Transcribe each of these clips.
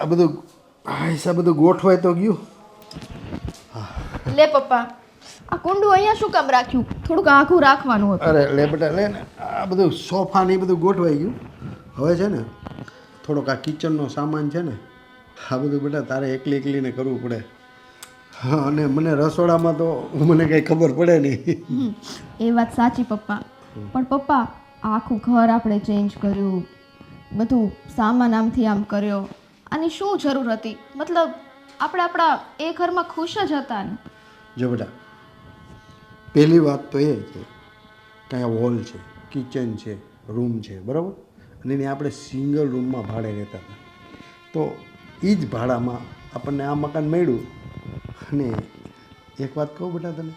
આ બધું હિસાબ બધું ગોઠવાય તો ગયું. લે પપ્પા, આ કુંડું અહીંયા શું કામ રાખ્યું? થોડુંક આખું રાખવાનું હતું. અરે લે બેટા લે ને, આ બધું સોફા ને એ બધું ગોઠવાઈ ગયું. હવે છે ને થોડોક આ કિચનનો સામાન છે ને આ બધું બેટા તારે એકલીને કરવું પડે. હા, અને મને રસોડામાં તો મને કંઈ ખબર પડે નહીં. એ વાત સાચી પપ્પા, પણ પપ્પા આખું ઘર આપણે ચેન્જ કર્યું, બધું સામાન આમથી આમ કર્યો, આની શું જરૂર હતી? મતલબ આપણે આપણા એ ઘરમાં ખુશ જ હતા ને. જો બેટા, પહેલી વાત તો એ છે કે અહીંયા હોલ છે, કિચન છે, રૂમ છે, બરાબર? અને એને આપણે સિંગલ રૂમમાં ભાડે રહેતા હતા. તો એ જ ભાડામાં આપણને આ મકાન મળ્યું. અને એક વાત કહું બેટા તને,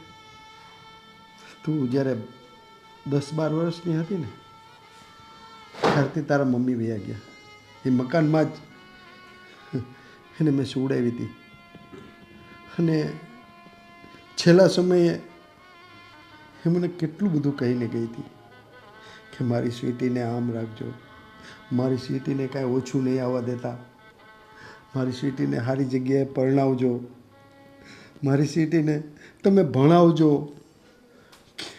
તું જ્યારે 10-12 વર્ષની હતી ને ત્યારથી તારા મમ્મી વયા ગયા. એ મકાનમાં જ એને મેં સુવડાવી હતી. અને છેલ્લા સમયે એ મને કેટલું બધું કહીને ગઈ હતી કે મારી સ્વીટીને આમ રાખજો, મારી સ્વીટીને કાંઈ ઓછું નહીં આવવા દેતા, મારી સ્વીટીને સારી જગ્યાએ પરણાવજો, મારી સ્વીટીને તમે ભણાવજો.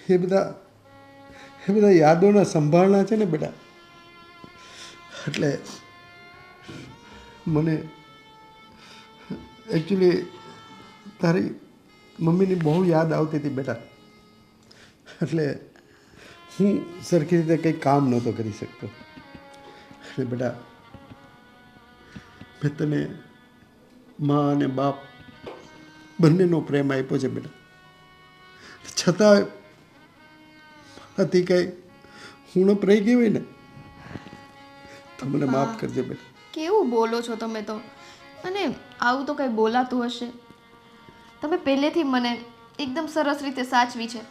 એ બધા યાદોના સંભાળના છે ને બેટા. એટલે મને એકચ્યુઅલી તારી મમ્મીની બહુ યાદ આવતી હતી બેટા. એટલે હું સરખી રીતે કંઈ કામ નહોતો કરી શકતો. એટલે બેટા મેં તને મા અને બાપ બંનેનો પ્રેમ આપ્યો છે બેટા. છતાં મારાથી કંઈ ઉણપ રહી ગઈ હોય ને તો મને માફ કરજે બેટા. કેવું બોલો છો તમે તો? અને આવું તો કંઈ બોલાતું હશે? તમે પહેલેથી મને એકદમ સરસ રીતે સાચવી છે.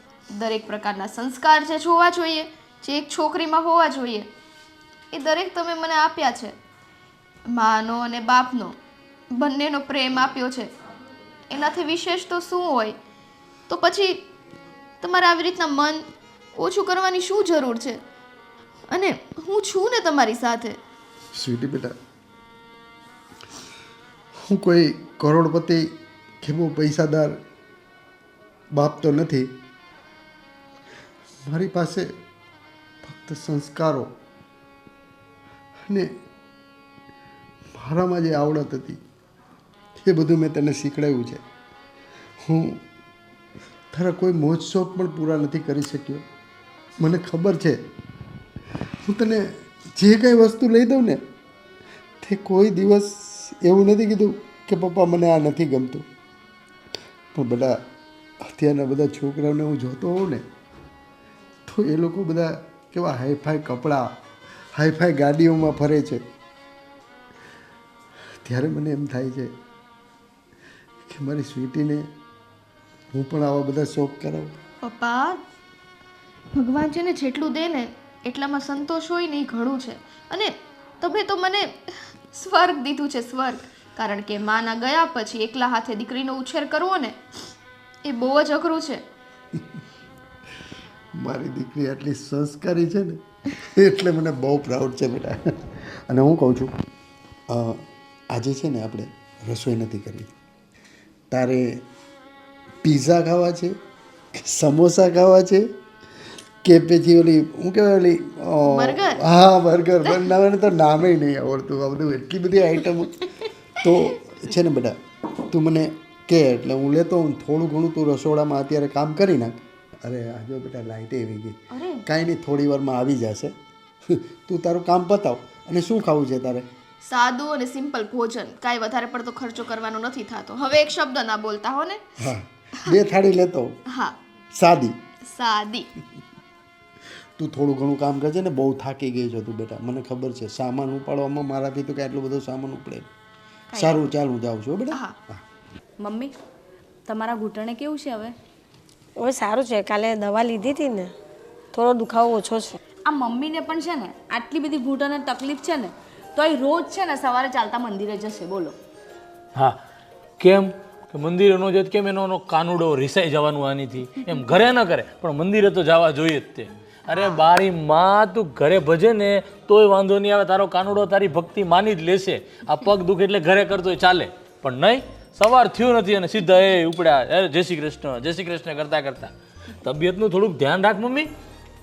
દરેક પ્રકારના સંસ્કાર જે જોવા જોઈએ, જે એક છોકરીમાં હોવા જોઈએ, એ દરેક તમે મને આપ્યા છે. માનો અને બાપનો બંનેનો પ્રેમ આપ્યો છે. એનાથી વિશેષ તો શું હોય? તો પછી તમારે આવી રીતના મન ઓછું કરવાની શું જરૂર છે? અને હું છું ને તમારી સાથે. સ્વીટી બેટા, હું કોઈ કરોડપતિ કે બહુ પૈસાદાર બાપ તો નથી. મારી પાસે ફક્ત સંસ્કારો અને મારામાં જે આવડત હતી એ બધું મેં તને શીખડાવ્યું છે. હું તારા કોઈ મોજ શોખ પણ પૂરા નથી કરી શક્યો. મને ખબર છે હું તને જે કંઈ વસ્તુ લઈ દઉં ને તે કોઈ દિવસ એવું નથી કીધું કે પપ્પા મને આ નથી ગમતું. પણ બધા અત્યારના બધા છોકરાઓને હું જોતો હોઉં ને તો એ લોકો બધા કેવા હાઈફાઈ કપડાં, હાઈફાઈ ગાડીઓમાં ફરે છે. ત્યારે મને એમ થાય છે કે મારી સ્વીટીને હું પણ આવા બધા શોખ કરાવું. પપ્પા, ભગવાન છે ને જેટલું દે ને એટલામાં સંતોષ હોય ને એ ઘણું છે. અને તમે તો મને સ્વર્ગ દીધું છે, સ્વર્ગ. કારણ કે માના ગયા પછી એકલા હાથે દીકરીનો ઉછેર કરવો ને એ બહુ જ અઘરું છે. મારી દીકરી આટલી સંસ્કારી છે ને એટલે મને બહુ પ્રાઉડ છે બેટા. અને હું કહું છું, આજે છે ને આપણે રસોઈ નથી કરવી. તારે પીઝા ખાવા છે, સમોસા ખાવા છે કે પછી ઓલી શું કહેવાય ઓલી બર્ગર? હા બર્ગર. બનાવવાને તો નામે નહીં આવડતું. આ બધું એટલી બધી આઈટમો. તો છે ને બેટા તું મને કહે એટલે હું લેતો હું. થોડું ઘણું તું રસોડામાં અત્યારે કામ કરી નાખ. અરે આ જો બેટા લાઇટે આવી ગઈ. કાંઈ નહીં, થોડી વારમાં આવી જશે. તું તારું કામ પતાવ. અને શું ખાવું છે તારે? સાદું અને સિમ્પલ ભોજન, કાંઈ વધારે પડતો ખર્ચો કરવાનો નથી થતો. હવે એક શબ્દ ના બોલતા હો ને. હા, 2 થાળી લેતો. હા, સાદી. સાદી. તું થોડું ઘણું કામ કરજે ને. બહુ થાકી ગઈ છો તું બેટા, મને ખબર છે. સામાન ઉપાડવામાં મારાથી તો કે આટલો બધો સામાન ઉપડે. સારું, ચાલ હું જાઉં છું બેટા. હા. મમ્મી, તમારા ઘૂંટણે કેવું છે હવે? હવે સારું છે. કાલે દવા લીધી હતી ને થોડો દુખાવો ઓછો છે. આ મમ્મીને પણ છે ને આટલી બધી ઘૂંટણે તકલીફ છે ને તો એ રોજ છે ને સવારે ચાલતા મંદિરે જશે. બોલો. હા, કેમ કે મંદિરે ન જાય કેમ? એનો કાનુડો રિસાઈ જવાનું આનીથી. એમ ઘરે ન કરે પણ મંદિરે તો જવા જોઈએ જ તે. અરે બારી માં તું ઘરે ભજે ને તોય વાંધો નહીં આવે, તારો કાનુડો તારી ભક્તિ માની જ લેશે. આ પગ દુખે એટલે ઘરે કરતો ચાલે, પણ નહીં, સવાર થયું નથી અને સીધા એ ઉપડ્યા, અરે જય શ્રી કૃષ્ણ કરતા કરતા. તબિયતનું થોડુંક ધ્યાન રાખ મમ્મી.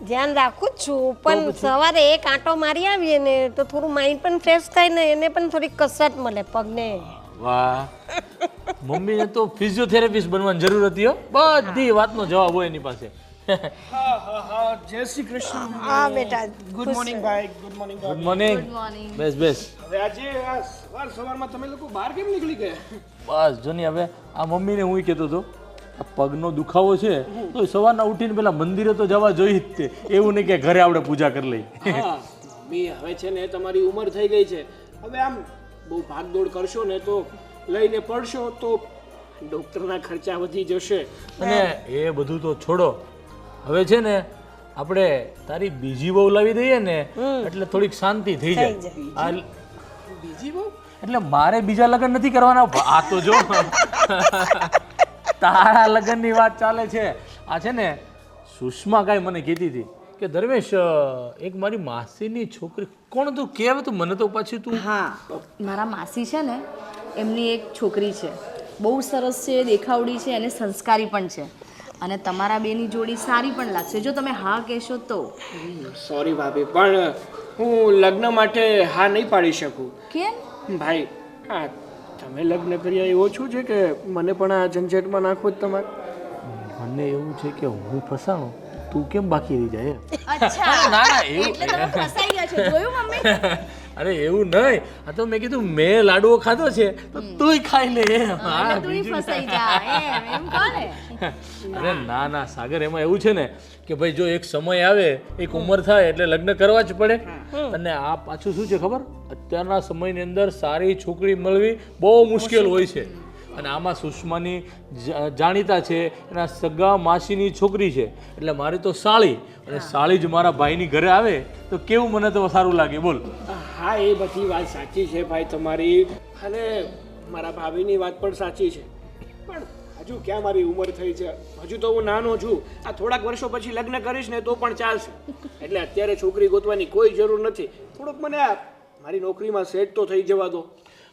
ધ્યાન રાખું જ છું, પણ સવારે એક આંટો મારી આવીએ ને તો થોડું માઇન્ડ પણ ફ્રેશ થાય ને એને પણ થોડી કસરત મળે પગને. વાહ, મમ્મીને તો ફિઝિયોથેરાપિસ્ટ બનવાની જરૂર હતી હો, બધી વાતનો જવાબ હોય એની પાસે. જય શ્રી કૃષ્ણ. હા બેટા, ગુડ મોર્નિંગ ભાઈ. Good morning. Good morning. બેસ બેસ. હવે આજે આ સવારમાં તમે લોકો બહાર કેમ નીકળી ગયા? બસ જો ને હવે આ મમ્મીને હું કહેતો હતો, આ પગનો દુખાવો છે તો સવારના ઉઠીને પેલા મંદિરે તો જવા જોઈએ જ તે, એવું નહીં કે ઘરે આપણે પૂજા કરી લઈ. હા મમ્મી, હવે છે ને તમારી ઉંમર થઈ ગઈ છે, હવે આમ બહુ ભાગદોડ કરશો ને તો લઈને પડશો તો ડૉક્ટરના ખર્ચા વધી જશે. અને એ બધું તો છોડો, હવે છે ને આપણે તારી બીજી બહુ લાવી દઈએ ને એટલે થોડીક શાંતિ થઈ જાય. આ બીજી બહુ? એટલે મારે બીજા લગ્ન નથી કરવાના, આ તો જો તારા લગ્નની વાત ચાલે છે. આ છે ને સુષ્મા કાંઈ મને કહેતી હતી કે ધર્મેશ એક મારી માસીની છોકરી, કોણ તું કહેવાય તું મને તો પાછી તું. હા, મારા માસી છે ને એમની એક છોકરી છે, બહુ સરસ છે, દેખાવડી છે અને સંસ્કારી પણ છે, અને તમારા બેની જોડી સારી પણ લાગશે જો તમે હા કહેશો તો. સોરી ભાભી, પણ હું લગ્ન માટે હા નહીં પાડી શકું. કેમ? ભાઈ, હા તમે લગ્ન કર્યા એ ઓછું છે કે મને પણ આ ઝંઝટમાં નાખો જ તમારે? મને એવું છે કે હું ફસાણો તું કેમ બાકી રહી જાય. અચ્છા, ના ના એવું એટલે તમે ફસાઈ ગયા છો, જોયું મમ્મી? અરે એવું નહીં, આ તો મેં કીધું મેં લાડવો ખાધો છે તો તુંય ખાઈ લે એમ. અને તુંય ફસાઈ જા એમ કોને? અરે ના ના સાગર, એમાં એવું છે ને કે ભાઈ જો એક સમય આવે, એક ઉંમર થાય એટલે લગ્ન કરવા જ પડે. અને આ પાછું શું છે ખબર, અત્યારના સમયની અંદર સારી છોકરી મળવી બહુ મુશ્કેલ હોય છે. અને આમાં સુષ્માની જાણીતા છે, એના સગા માસીની છોકરી છે, એટલે મારી તો સાળી, અને સાળી જ મારા ભાઈની ઘરે આવે તો કેવું મને તો સારું લાગે બોલ. હા એ બધી વાત સાચી છે ભાઈ તમારી, અને મારા ભાભીની વાત પણ સાચી છે, પણ હજુ ક્યાં મારી ઉંમર થઈ છે, હજુ તો હું નાનો છું. આ થોડાક વર્ષો પછી લગ્ન કરીશ ને તો પણ ચાલશે, એટલે અત્યારે છોકરી ગોતવાની કોઈ જરૂર નથી. થોડુંક મને આ મારી નોકરીમાં સેટ તો થઈ જવા દો.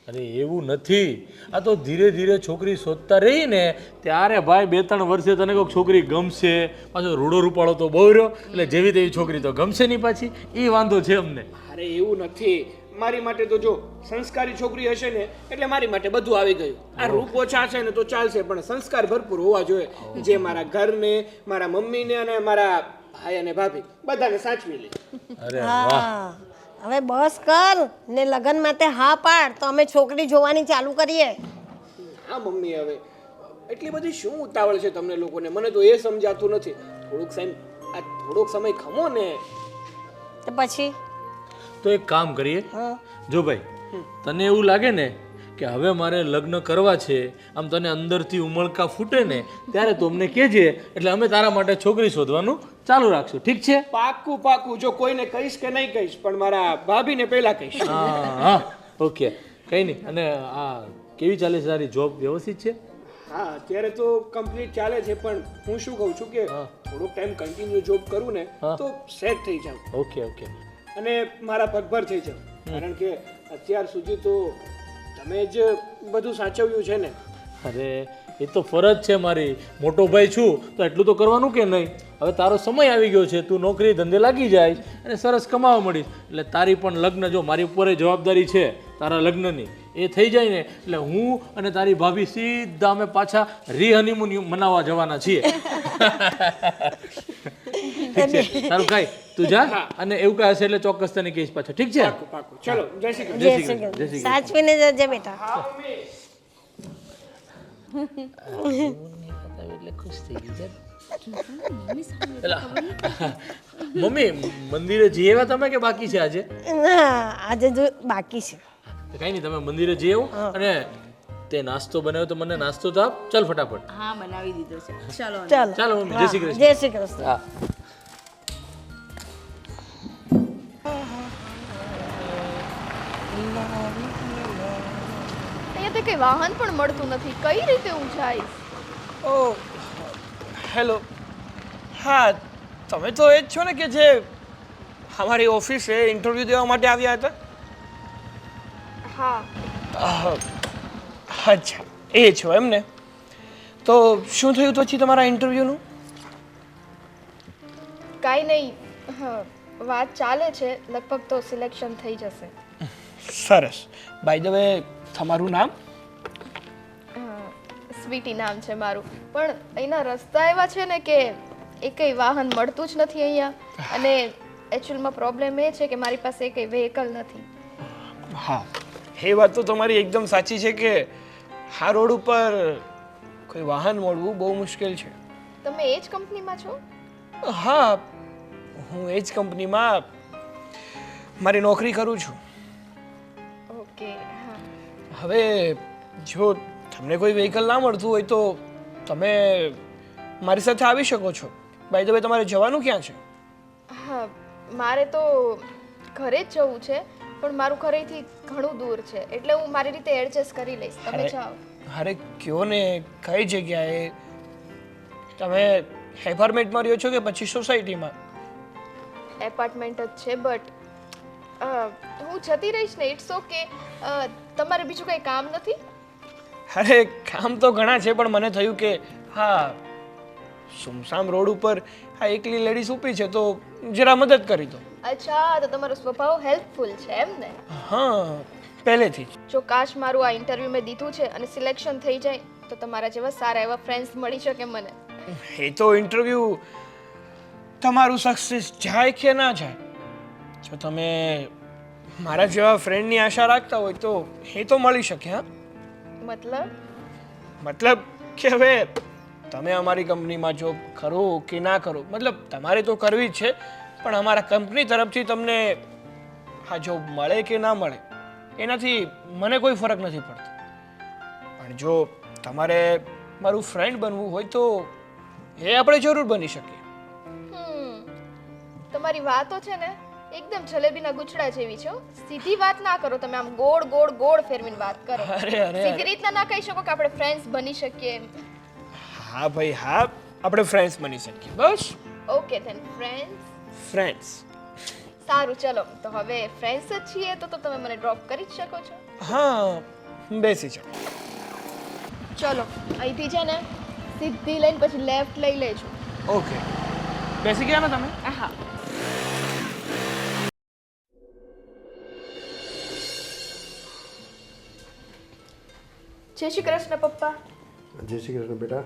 અરે એવું નથી, આ તો ધીરે ધીરે છોકરી શોધતા રહી ને ત્યારે ભાઈ 2-3 વર્ષે તને કોઈક છોકરી ગમશે, પાછો રૂડો રૂપાળો તો બહુ રહ્યો એટલે જેવી તેવી છોકરી તો ગમશે નહીં પાછી, એ વાંધો છે અમને. અરે એવું નથી, મારી માટે તો જો સંસ્કારી છોકરી હશે ને એટલે મારી માટે બધું આવી ગયું. આ રૂપ ઓછા છે ને તો ચાલશે, પણ સંસ્કાર ભરપૂર હોવા જોઈએ, જે મારા ઘરને, મારા મમ્મીને અને મારા ભાઈ અને ભાભી બધાને સાચવી લે. અરે વાહ, હા, હવે બસ કર ને લગ્ન માટે હા પાડ તો અમે છોકરી જોવાની ચાલુ કરીએ. હા મમ્મી, હવે એટલી બધી શું ઉતાવળ છે તમને લોકોને, મને તો એ સમજાતું નથી. થોડોક સમય ખમો ને. તો પછી તો એક કામ કરીએ, જો ભાઈ તને એવું લાગે ને કે હવે મારે લગ્ન કરવા છે, આમ તને અંદરથી ઉમળકા ફૂટે ને ત્યારે તું અમને કહેજે, એટલે અમે તારા માટે છોકરી શોધવાનું ચાલુ રાખશું, ઠીક છે? પાક્કું પાક્કું, જો કોઈને કહીશ કે નહીં કહીશ, પણ મારા ભાભીને પહેલા કહીશ. હા હા ઓકે, કંઈ નહીં. અને આ કેવી ચાલે છે તારી જોબ, વ્યવસ્થિત છે? હા અત્યારે તો કમ્પ્લીટ ચાલે છે, પણ હું શું કહું છું કે થોડોક ટાઈમ કન્ટિન્યુ જોબ કરું ને તો સેટ થઈ જાઉં ઓકે ઓકે. અને મારા પગભર થઈ જાઉં, કારણ કે અત્યાર સુધી તો તમે જ બધું સાચવ્યું છે ને. અરે એ તો ફરજ છે મારી, મોટો ભાઈ છું તો એટલું તો કરવાનું કે નહીં. હવે તારો સમય આવી ગયો છે, તું નોકરી ધંધે લાગી જાય અને સરસ કમાવા મળીશ, એટલે તારી પણ લગ્ન, જો મારી ઉપર જવાબદારી છે તારા લગ્નની, એ થઈ જાય ને એટલે હું અને તારી ભાભી સીધા અમે પાછા હનીમૂન મનાવવા જવાના છીએ. ઠીક છે, સારું કાંઈ તું જા, અને એવું કાંઈ હશે એટલે ચોક્કસ તને કહીશ પાછા, ઠીક છે? પાક્કું, ચલો જય શ્રી કૃષ્ણ. જય શ્રી કૃષ્ણ. સાચવીને જજે બેટા. એટલે ખુશ થઈ ગઈ છે. મમ્મી મંદિરે જઈ આવ્યા તમે કે બાકી છે આજે? ના, આજે જો બાકી છે. કઈ નહીં, તમે મંદિરે જઈ આવો, અને તે નાસ્તો બનાવ્યો તો મને નાસ્તો તો આપ, ચાલ ફટાફટ. હા, બનાવી દીધો છે, ચલો. ચાલો ચાલો મમ્મી, જય શ્રી કૃષ્ણ. જય શ્રી કૃષ્ણ. હા. અહીંયા તો કઈ વાહન પણ મળતું નથી, કઈ રીતે હું જઈશ? ઓ હેલો, હા તમે તો એ જ છો ને કે જે અમારી ઓફિસે ઇન્ટરવ્યૂ દેવા માટે આવ્યા હતા? હા. આહ, અચ્છા, એ છો એમ ને? તો શું થયું પછી તમારા ઇન્ટરવ્યૂનું? કાંઈ નહીં, વાત ચાલે છે, લગભગ તો સિલેક્શન થઈ જશે. સરસ. બાય ધ વે, તમારું નામ? સ્વીટી નામ છે મારું, પણ અહીંના રસ્તા એવા છે ને કે એકેય વાહન મળતું જ નથી અહીંયા, અને એકચ્યુઅલમાં પ્રોબ્લેમ એ છે કે મારી પાસે એકેય વ્હીકલ નથી. હા, એ વાત તો તમારી એકદમ સાચી છે કે આ રોડ ઉપર કોઈ વાહન મળવું બહુ મુશ્કેલ છે. તમે એ જ કંપનીમાં છો? હા, હું એ જ કંપનીમાં મારી નોકરી કરું છું. ઓકે. હા. હવે જો તમને કોઈ વ્હીકલ ના મળતું હોય તો તમે મારી સાથે આવી શકો છો. બાય ધ વે, તમારે જવાનું ક્યાં છે? હા, મારે તો ઘરે જ જવું છે, પણ મારું ઘરેથી ઘણું દૂર છે, એટલે હું મારી રીતે એડજસ્ટ કરી લઈશ. તમે અરે, જાઓ. અરે કયો ને, કઈ જગ્યાએ? તમે એપાર્ટમેન્ટમાં રહ્યો છો કે પછી સોસાયટીમાં? એપાર્ટમેન્ટ જ છે, બટ હું જતી રહીશ ને, ઇટ્સ ઓકે. તમારે બીજું કંઈ કામ નથી? અરે કામ તો ઘણા છે, પણ મને થયું કે હા, સુમસામ રોડ ઉપર આ એકલી લેડીઝ ઊભી છે તો જરા મદદ કરી દો. અચ્છા, તો તમારો સ્વભાવ હેલ્પફુલ છે એમ ને? હા, પહેલેથી જ. જો કાશ મારું આ ઇન્ટરવ્યૂ મેં દીધું છે અને સિલેક્શન થઈ જાય તો તમારા જેવા સારા એવા ફ્રેન્ડ્સ મળી શકે મને. એ તો ઇન્ટરવ્યૂ તમારું સક્સેસ જાય કે ના જાય, જો તમે મારા જેવા ફ્રેન્ડની આશા રાખતા હોય તો એ તો મળી શકે. હા, મતલબ કે હવે તમે અમારી કંપનીમાં જોબ કરો કે ના કરો, મતલબ તમારે તો કરવી જ છે, પણ અમારા કંપની તરફથી તમને આ જોબ મળે કે ના મળે એનાથી મને કોઈ ફરક નથી પડતો. પણ જો તમારે મારું ફ્રેન્ડ બનવું હોય તો એ આપણે જરૂર બની શકીએ. તમારી વાતો છે ને એકદમ જલેબીના ગુચડા જેવી છે હો. સીધી વાત ના કરો તમે, આમ ગોળ ગોળ ગોળ ફેરવીને વાત કરો. અરે અરે સીધી રીતના ના કહી શકો કે આપણે ફ્રેન્ડ્સ બની શકીએ એમ. હા ભાઈ હા, આપણે ફ્રેન્ડ્સ બની શકીએ. બસ ઓકે ધેન ફ્રેન્ડ્સ. ફ્રેન્ડ્સ. સારું, ચલો તો હવે ફ્રેન્ડ્સ જ છીએ તો તમે મને ડ્રોપ કરી જ શકો છો. હા, બેસી જાઓ. ચલો, અહીંથી છે ને સીધી લઈને પછી લેફ્ટ લઈ લેજો. ઓકે, બેસી ગયા ને તમે? હા. જય શ્રી કૃષ્ણ પપ્પા. જય શ્રી કૃષ્ણ બેટા.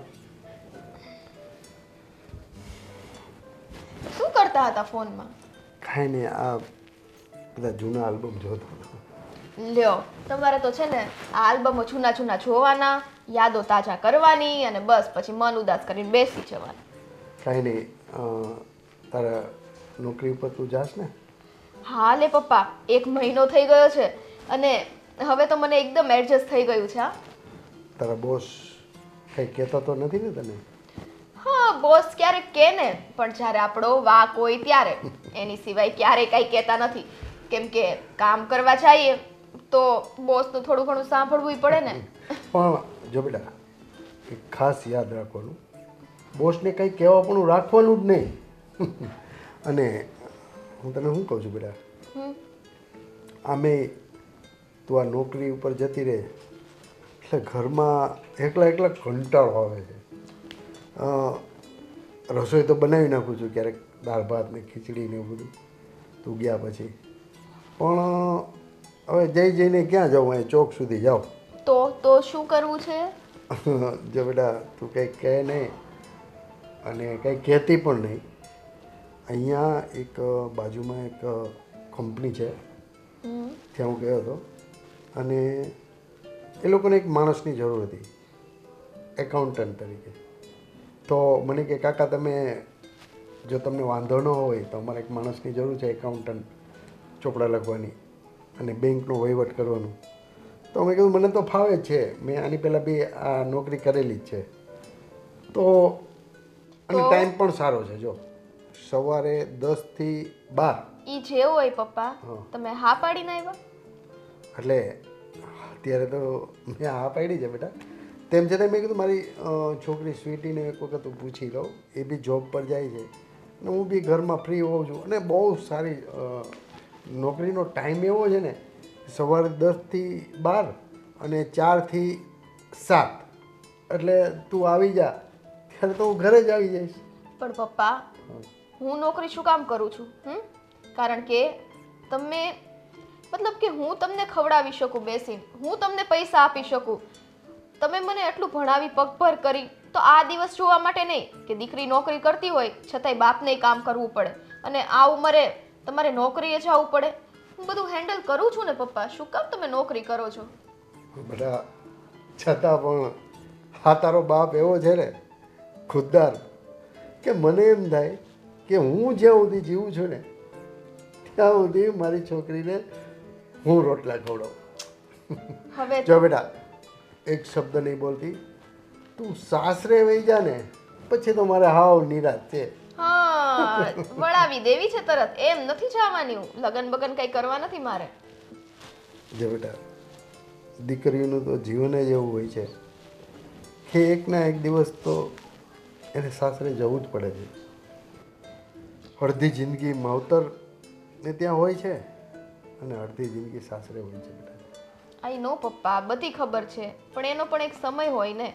શું કરતા હતા ફોનમાં? કાંઈ નહીં, આ બધા જૂના આલ્બમ જોતો હતો. લ્યો, તમારે તો છે ને આ આલ્બમો જૂના જૂના જોવાના, યાદો તાજા કરવાની અને બસ પછી મન ઉદાસ કરીને બેસી જવાનું. કાંઈ નહીં, તારા નોકરી ઉપર તું જાસ ને? હા લે પપ્પા, 1 મહિનો થઈ ગયો છે અને હવે તો મને એકદમ એડજસ્ટ થઈ ગયું છે. હા, તારા બોસ કંઈ કહેતા તો નથી ને તને? હા, બોસ ક્યારેક કહે ને, પણ જ્યારે આપણો વાક હોય ત્યારે. એની સિવાય ક્યારેય કાંઈ કહેતા નથી, કેમ કે કામ કરવા જઈએ તો બોસનું થોડું ઘણું સાંભળવું પડે ને. પણ જો બેટા, એક ખાસ યાદ રાખવાનું, બોસને કંઈ કહેવા પણ રાખવાનું જ નહીં. અને હું તને શું કહું છું બેટા, આમે તું આ નોકરી ઉપર જતી રહે એટલે ઘરમાં એકલા એકલા કંટાળો આવે છે. રસોઈ તો બનાવી નાખું છું ક્યારેક, દાળ ભાત ને ખીચડી ને એવું બધું તું ગયા પછી, પણ હવે જઈને ક્યાં જાઉં, અહીં ચોક સુધી જાઉં. તો શું કરવું છે? જો બેટા, તું કંઈ કહે નહીં અને કંઈ કહેતી પણ નહીં. અહીંયા એક બાજુમાં એક કંપની છે, ત્યાં હું ગયો હતો અને એ લોકોને એક માણસની જરૂર હતી એકાઉન્ટન્ટ તરીકે. તો મને કે કાકા તમે, જો તમને વાંધો ન હોય તો અમારે એક માણસની જરૂર છે એકાઉન્ટન્ટ, ચોપડા લખવાની અને બેંકનો વહીવટ કરવાનું. તો મેં કીધું મને તો ફાવે જ છે, મેં આની પહેલાં બી આ નોકરી કરેલી જ છે. તો અને ટાઈમ પણ સારો છે, જો સવારે 10 થી 12. ઈ જેવું હોય પપ્પા, તમે હા પાડીને આવ્યા? એટલે અત્યારે તો મેં હા પાડી છે બેટા. તેમ છતાં મેં કીધું મારી છોકરી સ્વીટીને એક વખત હું પૂછી લઉં, એ બી જોબ પર જાય છે અને હું બી ઘરમાં ફ્રી હોઉં છું અને બહુ સારી નોકરીનો ટાઈમ એવો છે ને સવારે 10 થી 12 અને 4 થી 7 એટલે તું આવી જા ત્યારે તો હું ઘરે જ આવી જઈશ. પણ પપ્પા હું નોકરી શું કામ કરું છું? કારણ કે તમે મતલબ કે હું તમને ખવડાવી શકું બેસીને, હું તમને પૈસા આપી શકું. તમે મને એટલું ભણાવી પગભર કરી તો આ દિવસ જોવા માટે નહીં કે દીકરી નોકરી કરતી હોય છતાંય બાપને કામ કરવું પડે અને આ ઉંમરે તમારે નોકરીએ જવું પડે. હું બધું હેન્ડલ કરું છું ને પપ્પા, શું કામ તમે નોકરી કરો છો? બધા છતાં પણ હા તારો બાપ એવો છે ને ખુદદાર કે મને એમ થાય કે હું જ્યાં સુધી જીવું છું ને ત્યાં સુધી મારી છોકરીને હું રોટલા ખવડાવું. હવે જો બેટા એક શબ્દ નહીં બોલતી, તું સાસરે વહી જા ને પછી તો મારે હાવ નિરાશ છે. હા, વળાવી દેવી છે તરત, એમ નથી જવાની. હું લગન બગન કઈ કરવા નથી મારે. જો બેટા દીકરીઓનું તો જીવન જ એવું હોય છે કે એકના એક દિવસ તો એને સાસરે જવું જ પડે છે. અડધી જિંદગી માવતર ને ત્યાં હોય છે અને અડધી જિંદગી સાસરે હોય છે બેટા. આઈ નો પપ્પા, બધી ખબર છે, પણ એનો પણ એક સમય હોય ને.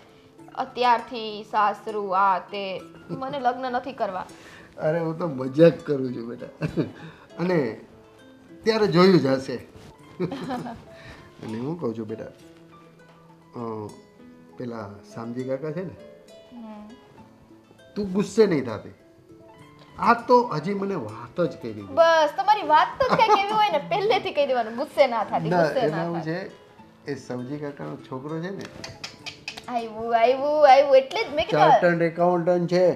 અત્યારથી સાસરું આ તે, મને લગ્ન નથી કરવા. અરે હું તો મજાક કરું છું બેટા અને ત્યારે જોયું જ હશે. અને હું કહું છું બેટા પેલા શામજી કાકા છે ને, તું ગુસ્સે નહીં થતી. આ તો હજી મને વાત જ કરી દીધી. બસ તમારી વાત તો જ કઈ કેવી હોય ને પહેલેથી કહી દેવાનું, ગુસ્સે ના થતી, ના ગુસ્સે એમાં ના એવું થતી. છે એ સબજી કાકાનો છોકરો છે ને આવ્યું એટલે જ મેં કીધું. ચાર્ટર્ડ એકાઉન્ટન્ટ છે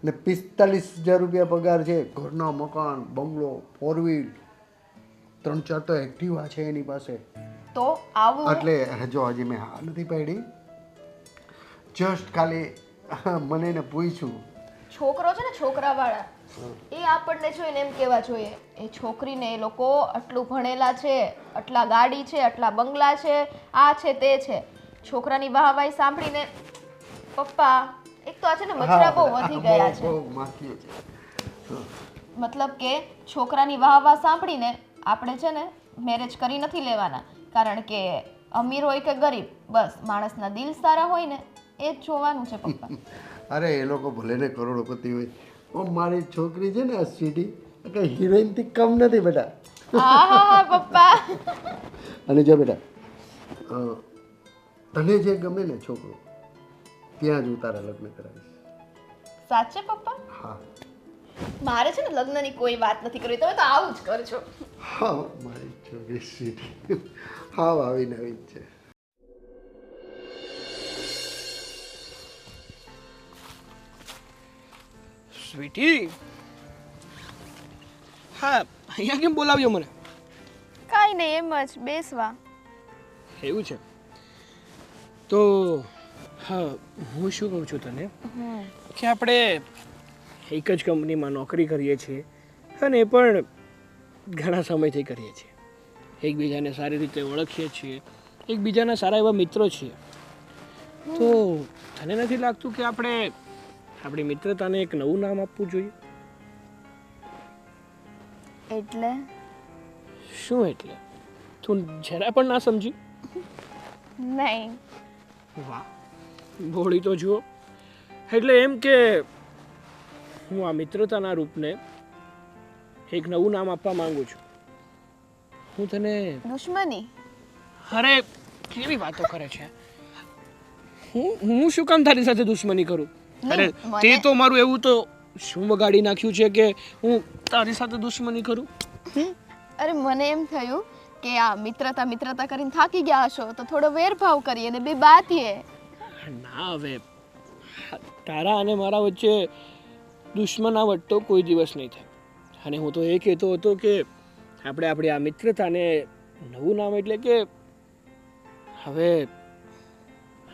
ને 45,000 રૂપિયા પગાર છે. ઘરના મકાન, બંગલો, 4 વ્હીલ, 3-4 તો એક્ટિવા છે એની પાસે. તો આવું એટલે જો હજી મેં હા નથી પાડી, જસ્ટ ખાલી મને એને પૂછ્યું. છોકરો છે ને છોકરા વાળા, એ આપણને જોઈને એમ કેવા જોઈએ એ છોકરીને એ લોકો આટલું ભણેલા છે, આટલા ગાડી છે, આટલા બંગલા છે, આ છે તે છે. છોકરાની વાહવાહી સાંભળીને પપ્પા એક તો આ છે ને મચરા બહુ વધી ગયા છે. બહુ માખ્યો છે. મતલબ કે છોકરાની વાહવાહ સાંભળીને આપણે છે ને મેરેજ કરી નથી લેવાના, કારણ કે અમીર હોય કે ગરીબ, બસ માણસના દિલ સારા હોય ને એ જ જોવાનું છે પપ્પા. અરે એ લોકો ભલે ને કરોડપતિ હોય, પણ મારી છોકરી છે ને આ સ્વીટી કઈ હિરોઈનથી કમ નથી બેટા. હા હા હા પપ્પા. અને જો બેટા તને જે ગમે ને છોકરો ત્યાં જ હું તારા લગ્ન કરાવીશ. સાચે પપ્પા? હા મારે છે ને લગ્નની કોઈ વાત નથી કરવી, તમે તો આવું જ કરજો. હા મારી છોકરી સ્વીટી હા આવીને આવી જ છે. સ્વીટી, હા અહીંયા કેમ બોલાવ્યો મને? કાંઈ નહીં, એમ જ બેસવા. એવું છે તો હા, હું શું કહું છું તને કે આપણે એક જ કંપનીમાં નોકરી કરીએ છીએ અને એ પણ ઘણા સમયથી કરીએ છીએ. એકબીજાને સારી રીતે ઓળખીએ છીએ, એકબીજાના સારા એવા મિત્રો છીએ. તો તને નથી લાગતું કે આપણે આપણી મિત્રતાને એક નવું નામ આપવું જોઈએ? એટલે શું એટલે? તું જરા પણ ના સમજી? નહીં. વાહ, ભોળી તો જુઓ. એટલે એમ કે હું આ મિત્રતાના રૂપને એક નવું નામ આપવા માંગુ છું. હું તને દુશ્મની? અરે કેવી વાતો કરે છે. હું શું કામ તારી સાથે દુશ્મની કરું? અરે તે તો મારું એવું તો શું બગાડી નાખ્યું છે કે હું તારી સાથે દુશ્મની કરું? અરે મને એમ થયું કે આ મિત્રતા મિત્રતા કરીને થાકી ગયા હશો તો થોડો વેરભાવ કરીએ અને બે બાતીએ. ના, હવે તારા અને મારા વચ્ચે દુશ્મનાવટ તો કોઈ દિવસ નહીં થાય. અને હું તો એ કહેતો હતો કે આપણે આપણી આ મિત્રતાને નવું નામ એટલે કે હવે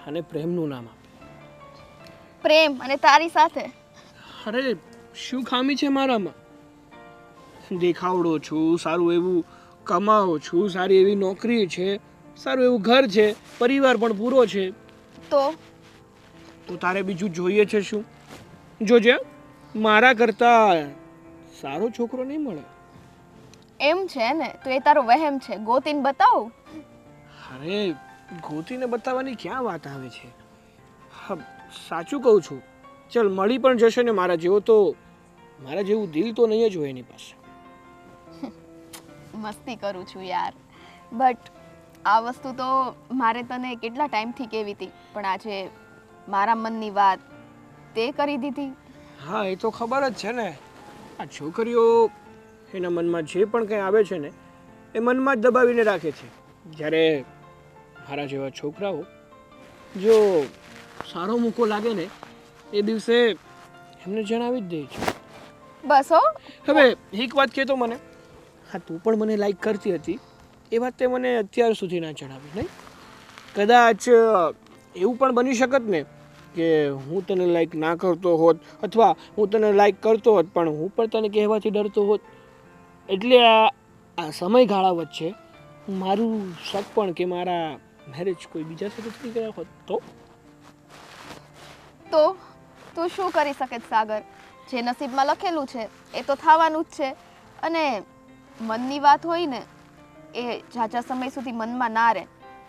આને પ્રેમનું નામ આપે. પ્રેમ અને તારી સાથે? અરે શું ખામી છે મારામાં? દેખાવડો છું, સારું એવું કમાઉં છું, સારી એવી નોકરી છે, સારું એવું ઘર છે, પરિવાર પણ પૂરો છે. તો તારે બીજું જોઈએ છે શું? જોજે મારા કરતાં સારો છોકરો નહીં મળે. એમ છે ને તો એ તારો વહેમ છે, ગોતીને બતાવ. અરે ગોતીને બતાવવાની ક્યાં વાત આવે છે. હા સાચું કહું છું. ચલ મળી પણ જશે ને મારા જેવો, તો મારા જેવું દિલ તો નહીં જ હોય એની પાસે. મસ્તી કરું છું યાર, બટ આ વસ્તુ તો મારે તને કેટલા ટાઈમથી કહેવી હતી, પણ આજે મારા મનની વાત તે કરી દીધી. હા એ તો ખબર જ છે ને, આ છોકરીઓ એના મનમાં જે પણ કંઈ આવે છે ને એ મનમાં જ દબાવીને રાખે છે. જ્યારે મારા જેવા છોકરાઓ જો સારો મૂકો લાગે ને એ દિવસે એમને જણાવી જ દે છે. બસ હો. હવે એક વાત કહેતો મને, હા તું પણ મને લાઈક કરતી હતી એ વાત તે મને અત્યાર સુધી ના જણાવી નહીં. કદાચ એવું પણ બની શકત ને કે હું તને લાઈક ના કરતો હોત, અથવા હું તને લાઈક કરતો હોત પણ હું પણ તને કહેવાથી ડરતો હોત. એટલે આ સમયગાળા વચ્ચે મારું શક પણ કે મારા મેરેજ કોઈ બીજા સાથે થઈ ગયા હોત તો તું શું કરી શકે સાગર? જે નસીબમાં લખેલું છે એ તો થવાનું જ છે. અને મનની વાત હોય ને એ ઝાઝા સમય સુધી મનમાં ના રહે.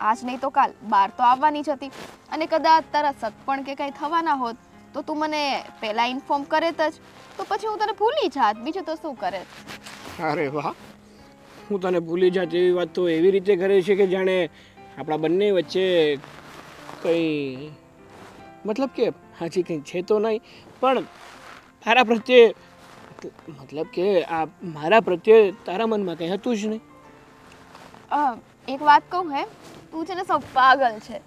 આજ નહીં તો કાલ બહાર તો આવવાની જ હતી. અને કદાચ તારા શક પણ કે કંઈ થવાના હોત તો તું મને પહેલાં ઇન્ફોર્મ કરે જ, તો પછી હું તને ભૂલી જાત. બીજું તો શું કરે. અરે વાહ, હું તને ભૂલી જાત એવી વાત તો એવી રીતે કરે છે કે જાણે આપણા બંને વચ્ચે કંઈ મતલબ કે હાજી કંઈ છે તો નહીં, પણ તારા પ્રત્યે મતલબ કે આ મારા પ્રત્યે તારા મનમાં કંઈ હતું જ નહીં. એક વાત કહું હે, તું છે ને સૌ પાગલ છે.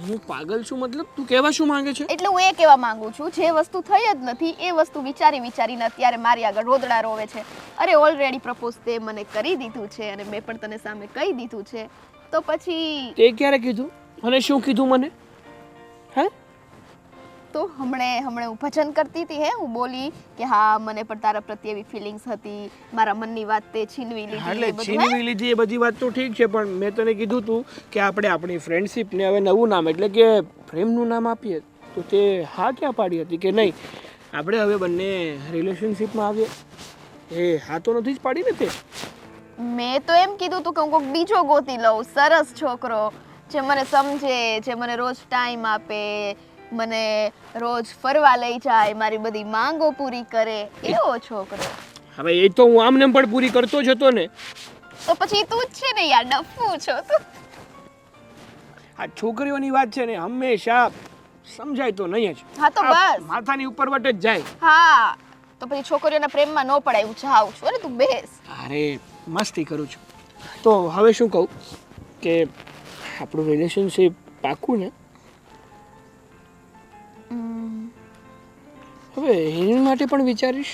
હું પાગલ છું મતલબ તું કહેવા શું માંગે છે? એટલે હું એ કહેવા માંગુ છું, જે વસ્તુ થઈ જ નથી એ વસ્તુ વિચારીને અત્યારે મારી આગળ રોદડા રોવે છે. અરે ઓલરેડી પ્રપોઝ તે મને કરી દીધું છે અને મેં પણ તને સામે કહી દીધું છે, તો પછી તે ક્યારે કીધું અને શું કીધું મને? હે તો હમણે હું ભજન કરતી હતી હે, હું બોલી કે હા મને પણ તારા પ્રત્યે એવી ફિલિંગ્સ હતી, મારા મનની વાત તે છીનવી લીધી. એટલે એ બધું છીનવી લીધી એ બધી વાત તો ઠીક છે, પણ મેં તને કીધું તું કે આપણે આપણી ફ્રેન્ડશિપને હવે નવું નામ એટલે કે પ્રેમનું નામ આપીએ, તો તે હા ક્યાં પાડી હતી કે નહીં આપણે હવે બંને રિલેશનશિપમાં આવીએ? એ હા તો નથી જ પાડી ને તે. મેં તો એમ કીધું તું કે હું કોઈક બીજો ગોતી લઉં, સરસ છોકરો જે મને સમજે, જે મને રોજ ટાઈમ આપે, મને રોજ ફરવા લઈ જાય, મારી બધી માંગો પૂરી કરે, એવો છોકરો. હવે એ તો હું આમને પણ પૂરી કરતો જ હતો ને. તો પછી તું જ છે ને યાર, ડફુ છો તું. આ છોકરીઓની વાત છે ને હંમેશા સમજાય તો નહીં જ. હા તો બસ. માથાની ઉપર વટ જ જાય. હા તો પછી છોકરીઓના પ્રેમમાં ન પડાય, હું જાઉં છું. અરે તું બેસ. અરે મસ્તી કરું છું. તો હવે શું કહું કે આપણું રિલેશનશિપ પાકું ને? હવે એની માટે પણ વિચારીશ.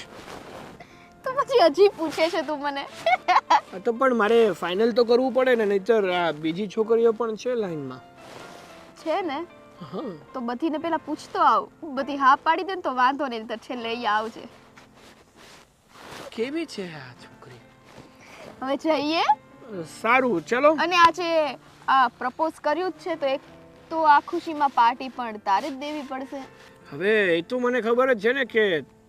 તો પછી હજી પૂછે છે તું મને? તો પણ મારે ફાઇનલ તો કરવું પડે ને, નહીતર આ બીજી છોકરીઓ પણ છે લાઈનમાં. છે ને હા તો બધીને પેલા પૂછતો આવ. બધી હા પાડી દે ને તો વાંધો નહીં, તો છેલ્લે અહીંયા આવજે. કેવી છે આ છોકરી? હવે જઈએ. સારું ચલો. અને આજે આ પ્રપોઝ કર્યું જ છે તો એક તો આ ખુશીમાં પાર્ટી પણ તારે જ દેવી પડશે. હવે એ તો મને ખબર જ છે ને કે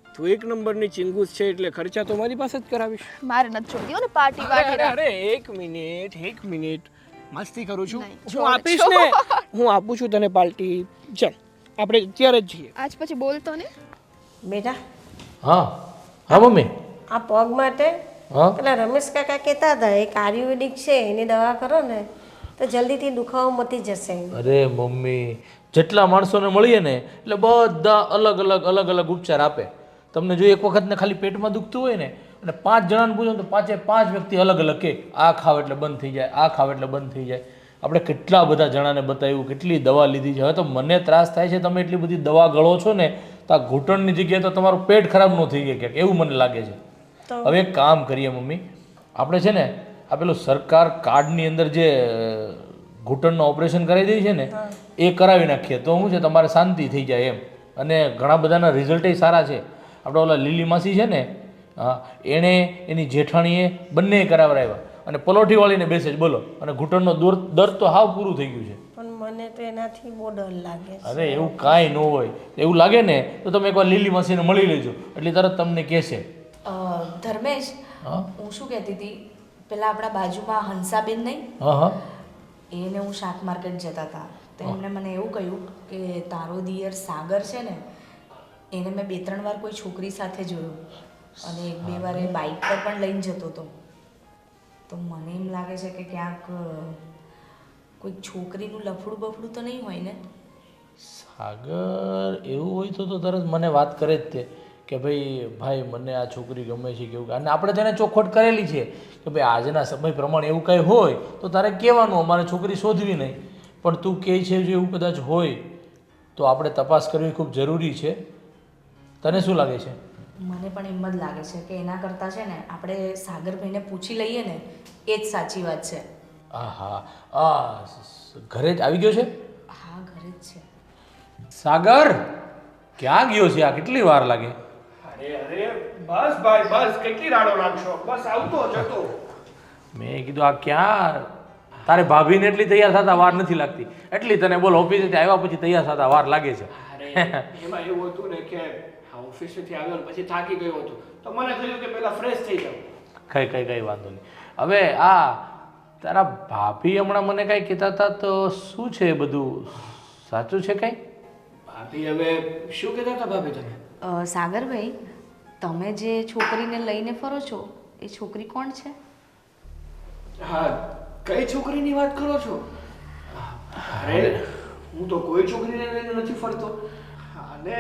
તું એક નંબરની ચિંગુસ છે, એટલે ખર્ચા તો મારી પાસે જ કરાવીશ. મારે નથી જોતી હો ને પાર્ટી વાર્ટી. અરે એક મિનિટ મસ્તી કરું છું. નહીં, હું છોડ, આપીશ ને, હું આપું છું તને પાર્ટી. ચાલ આપણે અત્યારે જ જઈએ. આજ પછી બોલતો ને. બેટા હા હા મમ્મી. આ પગ માટે હા પેલા રમેશ કાકા કહેતા હતા એક આયુર્વેદિક છે એની દવા કરો ને તો જલ્દીથી દુખાવો મટી જશે. અરે મમ્મી, જેટલા માણસોને મળીએ ને એટલે બધા અલગ અલગ ઉપચાર આપે. તમને જો એક વખત ને ખાલી પેટમાં દુખતું હોય ને અને 5 જણાને પૂછો તો 5 વ્યક્તિ અલગ કે આ ખાવ એટલે બંધ થઈ જાય, આ ખાવ એટલે બંધ થઈ જાય. આપણે કેટલા બધા જણાને બતાવ્યું, કેટલી દવા લીધી છે. હવે તો મને ત્રાસ થાય છે, તમે એટલી બધી દવા ગળો છો ને તો આ ઘૂંટણની જગ્યાએ તો તમારું પેટ ખરાબ ન થઈ ગયું ક્યાંક, એવું મને લાગે છે. હવે એક કામ કરીએ મમ્મી, આપણે છે ને આ પેલું સરકાર કાર્ડની અંદર જે ઘૂંટણનું ઓપરેશન કરાવી દે છે ને એ કરાવી નાખીએ તો શું છે તમારે શાંતિ થઈ જાય એમ. અને ઘણા બધાના રિઝલ્ટ સારા છે. આપણે ઓલા લીલી માસી છે ને, હા એણે એની જેઠાણીએ બંને કરાવરાવ્યા અને પલોઠીવાળીને બેસે જ બોલો, અને ઘૂંટણનો દર્દ તો હાવ પૂરું થઈ ગયું છે. પણ મને તો એનાથી બહુ ડર લાગે છે. અરે એવું કાંઈ ન હોય. એવું લાગે ને તો તમે એકવાર લીલી માસીને મળી લેજો એટલે તરત તમને કહેશે. ધર્મેશ, હા હું શું કહેતી હતી, પેલા આપણા બાજુમાં હંસાબેન નહીં, હા હા એને હું શાક માર્કેટ જતા હતા તો એમણે મને એવું કહ્યું કે તારો દિયર સાગર છે ને, એને મેં 2-3 વાર કોઈ છોકરી સાથે જોયો અને 1-2 વાર એ બાઇક પર પણ લઈને જતો હતો. તો મને એમ લાગે છે કે ક્યાંક કોઈ છોકરીનું લફડું બફડું તો નહીં હોય ને? સાગર એવું હોય તો તરત મને વાત કરે જ તે કે ભાઈ મને આ છોકરી ગમે છે કેવું. અને આપણે તેને ચોખવટ કરેલી છે કે ભાઈ આજના સમય પ્રમાણે એવું કંઈ હોય તો તારે કહેવાનું, અમારે છોકરી શોધવી નહીં. પણ તું કહે છે જો એવું કદાચ હોય તો આપણે તપાસ કરવી ખૂબ જરૂરી છે. તને શું લાગે છે? મને પણ એમ જ લાગે છે કે એના કરતાં છે ને આપણે સાગરભાઈને પૂછી લઈએ ને એ જ સાચી વાત છે. ઘરે જ આવી ગયો છે? હા, ઘરે જ છે. સાગર ક્યાં ગયો છે? આ કેટલી વાર લાગે? અરે બસ ભાઈ બસ, કેટલી રાડો નાખશો, બસ આવતો જતો. મેં કીધું આ ક્યાં? તારે ભાભીને એટલી તૈયાર થતા વાર નથી લાગતી, એટલી તને બોલ ઓફિસેથી આવ્યા પછી તૈયાર થતા વાર લાગે છે. અરે એમાં એવું હતું ને કે ઓફિસેથી આવ્યો ને પછી થાકી ગયો હતો તો મને થયું કે પહેલા ફ્રેશ થઈ જાઉં. કઈ વાંધો નહીં. હવે આ તારા ભાભી હમણાં મને કાંઈ કહેતા હતા તો શું છે એ બધું સાચું છે કાંઈ? ભાભી હવે શું કહેતા હતા ભાભી તમે? સાગરભાઈ, તમે જે છોકરીને લઈને ફરો છો એ છોકરી કોણ છે? હા, કઈ છોકરીની વાત કરો છો? અરે હું તો કોઈ છોકરીને લઈને નથી ફરતો. અને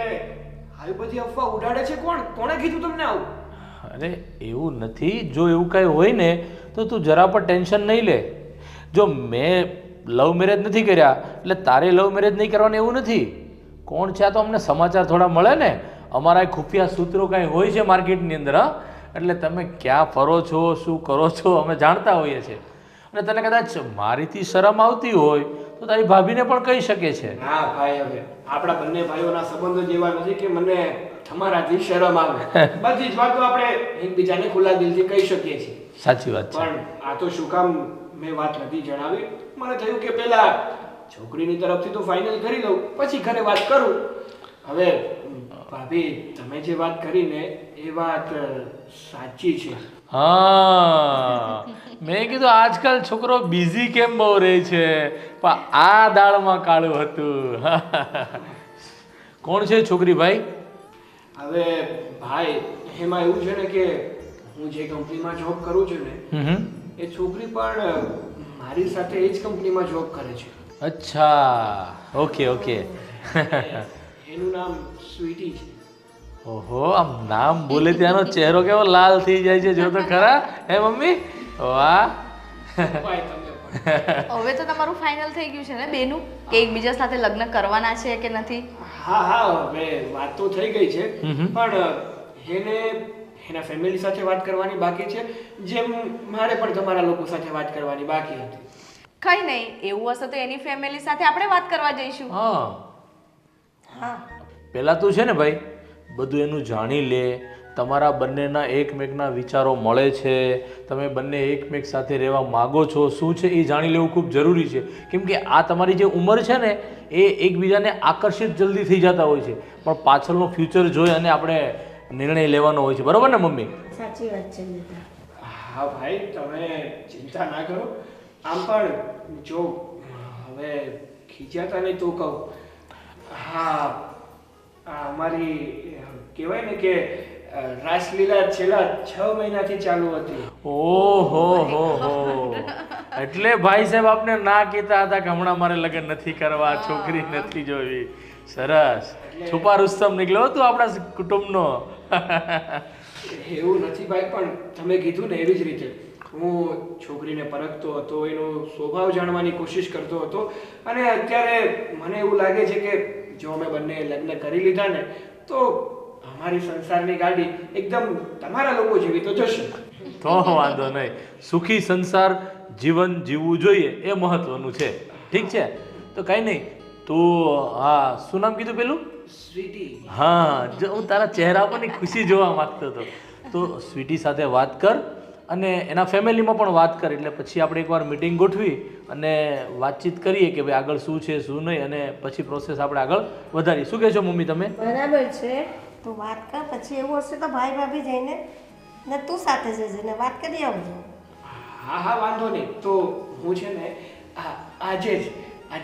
આવી બધી અફવા ઉડાડે છે કોણ? કોણે કીધું તમને આવું? અરે એવું નથી. જો એવું કાંઈ હોય ને તો તું જરા પણ ટેન્શન નહીં લે. જો મેં લવ મેરેજ નથી કર્યા એટલે તારે લવ મેરેજ નહીં કરવાનું એવું નથી. કોણ છે આ તો અમને સમાચાર થોડા મળે ને, અમારા ખુફિયા સૂત્રો કાંઈ હોય છે માર્કેટની અંદર. હા, એટલે તમે ક્યાં ફરો છો, શું કરો છો, અમે જાણતા હોઈએ છીએ. અને તને કદાચ મારીથી શરમ આવતી હોય તો તારી ભાભીને પણ કહી શકે છે. ના ભાઈ, હવે આપણા બંને ભાઈઓના સંબંધો જેવા નથી કે મને તમારાથી શરમ આવે. બધી જ વાતો આપણે એકબીજાને ખુલ્લા દિલથી કહી શકીએ છીએ. સાચી વાત છે. પણ આ તો શું કામ મેં વાત નથી જણાવી? મને થયું કે પેલા છોકરીની તરફથી તો ફાઇનલ કરી લઉં પછી ઘરે વાત કરું. હવે ભાભી, તમે જે વાત કરીને એ વાત સાચી છે. હા, મેં કીધું આજકાલ છોકરો બિઝી કેમ બહુ રહે છે, પણ આ દાળમાં કાળું હતું. કોણ છે છોકરી ભાઈ? હવે ભાઈ, એમાં એવું છે ને કે હું જે કંપનીમાં જોબ કરું છું ને એ છોકરી પણ મારી સાથે એ જ કંપનીમાં જોબ કરે છે. અચ્છા, ઓકે. એનું નામ સ્વીટી છે. ઓહો, આમ નામ બોલે ત્યાંનો ચહેરો કેવો લાલ થઈ જાય છે, જો તો ખરા. હે મમ્મી? વાહ. ભાઈ તમે પણ. હવે તો તમારું ફાઇનલ થઈ ગયું છે ને બેનું, કે એકબીજા સાથે લગ્ન કરવાના છે કે નથી? હા, હવે વાત તો થઈ ગઈ છે પણ એને એના ફેમિલી સાથે વાત કરવાની બાકી છે, જેમ મારે પણ તમારા લોકો સાથે વાત કરવાની બાકી હતી. કઈ નહીં, એવું હશે તો એની ફેમિલી સાથે આપણે વાત કરવા જઈશું. હા, પેલા તું છે ને ભાઈ બધું એનું જાણી લે. તમારા બંનેના એકમેકના વિચારો મળે છે, તમે બંને એકમેક સાથે રહેવા માગો છો, શું છે એ જાણી લેવું ખૂબ જરૂરી છે. કેમ કે આ તમારી જે ઉંમર છે ને એ એકબીજાને આકર્ષિત જલ્દી થઈ જતા હોય છે, પણ પાછળનો ફ્યુચર જોઈ અને આપણે નિર્ણય લેવાનો હોય છે. બરોબર ને મમ્મી? સાચી વાત છે બેટા. હા ભાઈ, તમે ચિંતા ના કરો. આમ પણ જો હવે ખીજાતા નહીં તો કહું. હા, અમારી કહેવાય ને કે રાસલીલા છેલ્લા 6 મહિનાથી ચાલુ હતી. ઓહો, એટલે ભાઈ સાહેબ આપને ના કહેતા હતા કે હમણાં મારે લગ્ન નથી કરવા, છોકરી નથી જોવી. સરસ, છુપા રુસ્તમ નીકળ્યો તું આપણા કુટુંબનો. એવું નથી ભાઈ, પણ તમે કીધું ને એવી જ રીતે હું છોકરીને પરખતો હતો, એનો સ્વભાવ જાણવાની કોશિશ કરતો હતો. અને અત્યારે મને એવું લાગે છે કે જો અમે બંને લગ્ન કરી લીધા ને તો અમારી સંસારની ગાડી એકદમ તમારા લોકો જેવી તો જશે. તો વાંધો નહીં, સુખી સંસાર જીવન જીવવું જોઈએ એ મહત્વનું છે. ઠીક છે, તો કઈ નહીં. તું હા, શું નામ કીધું પેલું? સ્વીટી. હા, જો હું તારા ચહેરા પરની ખુશી જોવા માંગતો હતો. તો સ્વીટી સાથે વાત કર અને એના ફેમિલીમાં પણ વાત કર, એટલે પછી આપણે એકવાર મિટિંગ ગોઠવી અને વાતચીત કરીએ કે ભાઈ આગળ શું છે શું નહીં, અને પછી પ્રોસેસ આપણે આગળ વધારીએ. શું કહેશો મમ્મી તમે? બરાબર છે, તું વાત કર, પછી એવું હશે તો ભાઈ ભાભી જઈને ને તું સાથે જજે ને વાત કરી આવજો. હા હા વાંધો નહીં. તો હું છે ને આજે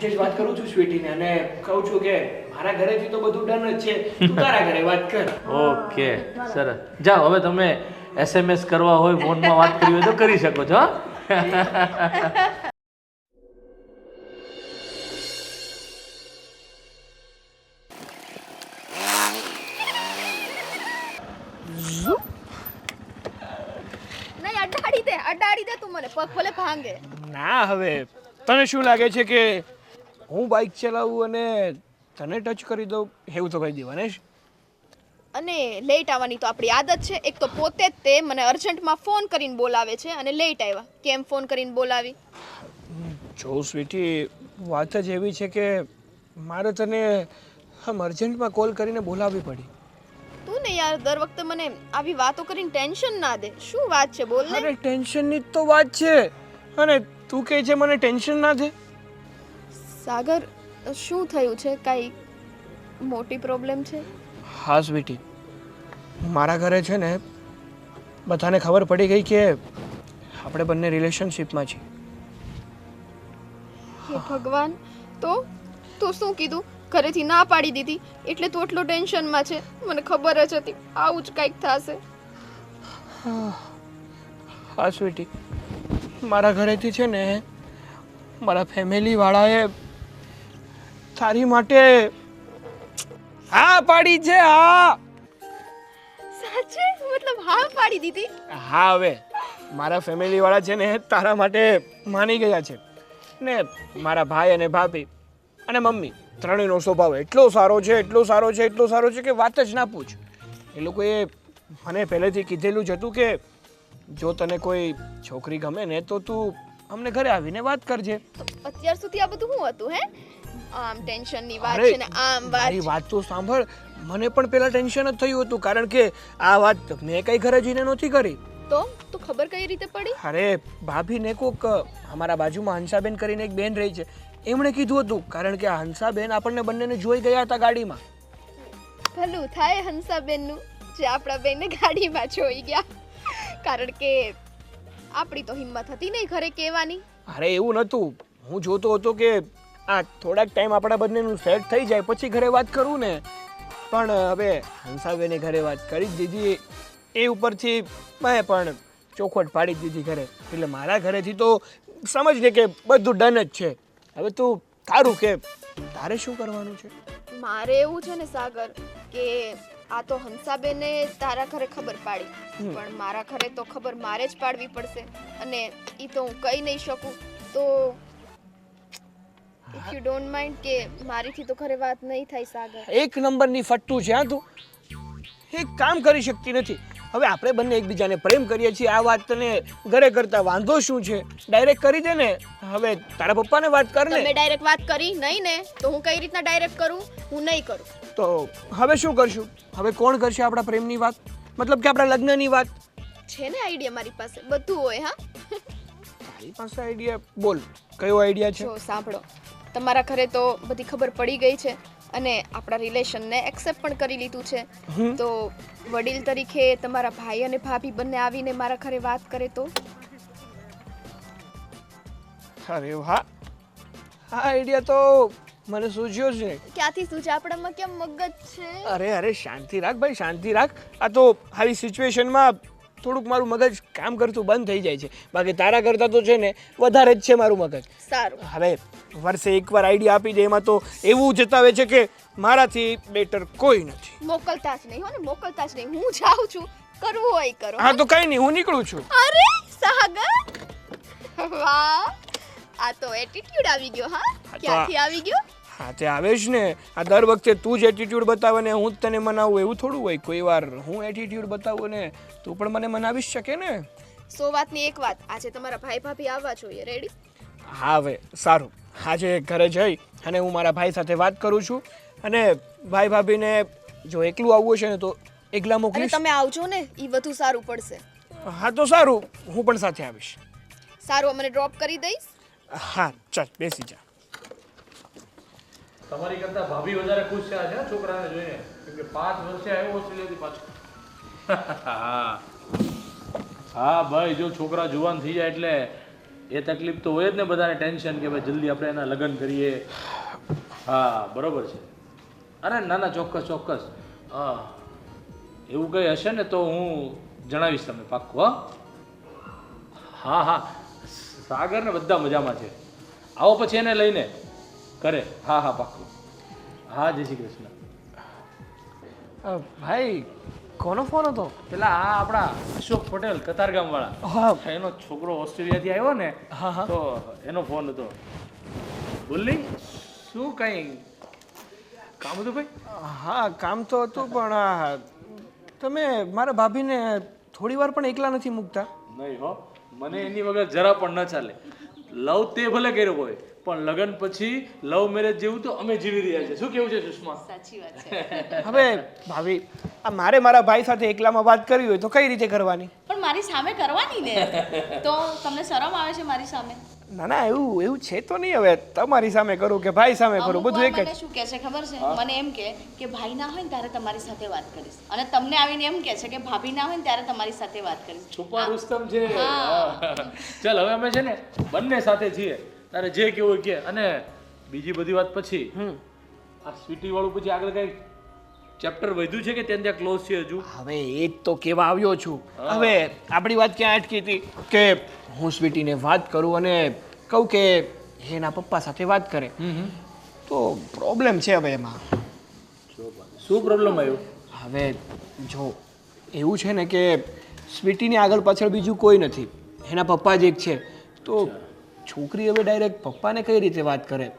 જ વાત કરું છું સ્વીટીને, અને કહું છું કે મારા ઘરેથી તો બધું ડન જ છે, તું તારા ઘરે વાત કર. ઓકે, સરસ. જાઓ હવે તમે SMS કરવા હોય, ફોનમાં વાત કરવી હોય તો કરી શકો છો. હા? નહીં, અડાડી દે તું મને, પગ ભલે ભાંગે. ના, હવે તને શું લાગે છે કે હું બાઇક ચલાવું અને તને ટચ કરી દઉં એવું તો કહી દેવાને જ. અને લેટ આવવાની તો આપણી આદત છે. એક તો પોતે જ તે મને અર્જન્ટમાં ફોન કરીને બોલાવે છે અને લેટ આવ્યા. કેમ ફોન કરીને બોલાવી? જો સ્વીટી, વાત જ એવી છે કે મારે તને આમ અર્જન્ટમાં કોલ કરીને બોલાવવી પડી. તું ને યાર દર વખતે મને આવી વાતો કરીને ટેન્શન ના દે. શું વાત છે બોલ ને. અરે ટેન્શનની જ તો વાત છે, અને તું કહે છે મને ટેન્શન ના દે. સાગર, શું થયું છે? કાંઈ મોટી પ્રોબ્લેમ છે? હા સ્વીટી, મારા ઘરે છે ને બધાને ખબર પડી ગઈ કે આપણે બંને રિલેશનશિપમાં છીએ. હે ભગવાન! તો તું શું કીધું? ઘરેથી ના પાડી દીધી એટલે તું એટલો ટેન્શનમાં છે? મને ખબર જ હતી આવું જ કંઈક થશે. હા સ્વીટી, મારા ઘરેથી છે ને મારા ફેમિલી વાળાએ તારી માટે હા પાડી છે. હા સાચે? મતલબ હા પાડી દીધી? હા, હવે મારા ફેમિલી વાળા છે ને તારા માટે માની ગયા છે ને. મારા ભાઈ અને ભાભી અને મમ્મી ત્રણેયનો સ્વભાવ એટલો સારો છે, એટલો સારો છે, એટલો સારો છે કે વાત જ ના પૂછ. એ લોકોએ મને પહેલેથી કીધેલું જ હતું કે જો તને કોઈ છોકરી ગમે ને તો તું અમને ઘરે આવીને વાત કરજે. અત્યાર સુધી આ બધું શું હતું? હે, આમ ટેન્શનની વાત અરે, છે ને આમ વાત મારી છે. વાત તો સાંભળ. મને પણ પહેલા ટેન્શન જ થયું હતું, કારણ કે આ વાત મેં કઈ ઘરે જઈને નહોતી કરી. તો તું ખબર કઈ રીતે પડી? અરે ભાભીને કોક અમારા બાજુમાં હંસાબેન કરીને એક બેન રહી છે, એમણે કીધું હતું, કારણ કે આ હંસાબેન આપણને બંનેને જોઈ ગયા હતા ગાડીમાં. ભલું થાય હંસાબેનનું જે આપણા બેનને ગાડીમાં જોઈ ગયા, કારણ કે આપણી તો હિંમત હતી નહીં ઘરે કહેવાની. અરે એવું નહોતું, હું જોતો હતો કે આ થોડાક ટાઈમ આપણા બંનેનું સેટ થઈ જાય પછી ઘરે વાત કરું ને. પણ હવે હંસાબેને ઘરે વાત કરી જ દીધી, એ ઉપરથી મેં પણ ચોખવટ પાડી જ દીધી ઘરે. એટલે મારા ઘરેથી તો સમજ લે કે બધું ડન જ છે. હવે તું તારું કે તારે શું કરવાનું છે? મારે એવું છે ને સાગર કે આ તો હંસાબેને તારા ઘરે ખબર પાડી, પણ મારા ઘરે તો ખબર મારે જ પાડવી પડશે, અને એ તો હું કહી નહીં શકું. તો ઇફ યુ ડોન્ટ માઇન્ડ કે મારીથી તો ઘરે વાત નહીં થાય સાગર. એક નંબરની ફટ્ટુ છે. હા, તું એક કામ કરી શકતી નથી. હવે આપણે બંને એકબીજાને પ્રેમ કરીએ છીએ, આ વાત તને ઘરે કરતા વાંધો શું છે? ડાયરેક્ટ કરી દે ને. હવે તારા પપ્પાને વાત કર ને. તમે ડાયરેક્ટ વાત કરી નહીં ને, તો હું કઈ રીતના ડાયરેક્ટ કરું? હું નહીં કરું. તો હવે શું કરશું? હવે કોણ કરશે આપણા પ્રેમની વાત? મતલબ કે આપણા લગ્નની વાત? છે ને આઈડિયા મારી પાસે, બધું હોય. હા, તારી પાસે આઈડિયા? બોલ, કયો આઈડિયા છે? જો સાંભળો, તમારા ઘરે તો બધી ખબર પડી ગઈ છે અને આપણા રિલેશનને એક્સેપ્ટ પણ કરી લીધું છે. તો વડીલ તરીકે તમારા ભાઈ અને ભાભી બંને આવીને મારા ઘરે વાત કરે તો? અરે વાહ, આ આઈડિયા તો મને સૂઝ્યો છે. ક્યાંથી સૂચે? આપણામાં કેમ મગજ છે? અરે શાંતિ રાખ ભાઈ, શાંતિ રાખ. આ તો આવી સિચ્યુએશનમાં થોડુંક મારું મગજ કામ કરતું બંધ થઈ જાય છે, બાકી તારા કરતાં તો છે ને વધારે જ છે મારું મગજ. સારું, હવે વર્ષે એકવાર આઈડિયા આપી દે એમાં તો એવું જતાવે છે કે મારાથી બેટર કોઈ નથી. મોકલતા જ નહીં હો ને, મોકલતા જ નહીં. હું જાઉં છું, કરવું હોય કરો. હા તો કઈ નહીં, હું નીકળું છું. અરે સાગર, વાહ, આ તો એટીટ્યુડ આવી ગયો. હા, ક્યાંથી આવી ગયો? હા તે આવે જ ને. આ દર વખતે તું જ એટીટ્યુડ બતાવે ને હું જ તને મનાવું એવું થોડું હોય. કોઈ વાર હું એટીટ્યુડ બતાવું ને તું પણ મને મનાવી શકે ને. 100 વાતની એક વાત, આજે તમારા ભાઈ ભાભી આવવા જોઈએ. રેડી? હા હવે સારું, આજે ઘરે જઈ અને હું મારા ભાઈ સાથે વાત કરું છું, અને ભાઈ ભાભીને જો એકલું આવવું છે ને તો એકલા અને મોકલીશ. તમે આવજો ને, એ વધુ સારું પડશે. હા તો સારું, હું પણ સાથે આવીશ. સારું, મને ડ્રોપ કરી દઈશ. હા ચાલ બેસી જા. તમારી કરતા ભાભી વધારે ખુશ થયા છે છોકરાને જોઈને, કેમ કે 5 વર્ષે આવ્યો ઓસ્ટ્રેલિયાથી પાછો. હા ભાઈ, જો છોકરા જુવાન થઈ જાય એટલે એ તકલીફ તો હોય જ ને બધાને, ટેન્શન કે ભાઈ જલ્દી આપણે એના લગ્ન કરીએ. હા બરોબર છે. અરે ના ના, ચોક્કસ ચોક્કસ. હા એવું કંઈ હશે ને તો હું જણાવીશ તમને પાક્કું. હા હા, સાગર ને બધા મજામાં છે. આવો પછી એને લઈને કરે. હા હા પાક્કું. હા જય શ્રી કૃષ્ણ. ભાઈ કોનો ફોન હતો? પેલા આ આપણા અશોક પટેલ કતારગામ વાળા, હા એનો છોકરો ઓસ્ટ્રેલિયાથી આવ્યો ને, તો એનો ફોન હતો. બોલી શું કઈ કામ હતું ભાઈ? હા કામ તો હતું, પણ તમે મારા ભાભીને થોડી વાર પણ એકલા નથી મૂકતા? નહીં હો, મને એની વગર જરા પણ ન ચાલે. લવ તે ભલે કર્યો હોય, પણ લગ્ન પછી લવ મેરેજ જેવું તો અમે જીવી રહ્યા છીએ. શું કેવું છે સુષ્મા? હવે ભાભી, આ મારા ભાઈ સાથે એકલામાં વાત કરવી હોય તો કઈ રીતે કરવાની? પણ મારી સામે કરવાની ને, તો તમને શરમ આવે છે મારી સામે? ના ના, એવું છે તો નહીં. હવે તમારી સામે કરું કે ભાઈ સામે કરું, અમુક બધું વાર એક જ. મને શું કહે છે ખબર છે? મને એમ કે ભાઈ ના હોય ને ત્યારે તમારી સાથે વાત કરીશ, અને તમને આવીને એમ કહે છે કે ભાભી ના હોય ને ત્યારે તમારી સાથે વાત કરીશ. છુપા રુસ્તમ છે. ચાલ હવે અમે છે ને બંને સાથે છીએ, તારે જે કેવું હોય કે. અને બીજી બધી વાત પછી આ સ્વીટી વાળું પછી આગળ કઈ ચેપ્ટર વધ્યું છે કે ત્યાં ક્લોઝ છે હજુ? હવે એ જ તો કહેવા આવ્યો છું. હવે આપણી વાત ક્યાં અટકી હતી કે હું સ્વીટીને વાત કરું અને કહું કે એના પપ્પા સાથે વાત કરે. તો પ્રોબ્લેમ છે હવે એમાં. શું પ્રોબ્લેમ આવ્યો? હવે જો એવું છે ને કે સ્વીટીની આગળ પાછળ બીજું કોઈ નથી, એના પપ્પા જ એક છે. તો છોકરી હવે ડાયરેક્ટ પપ્પાને કઈ રીતે વાત કરે?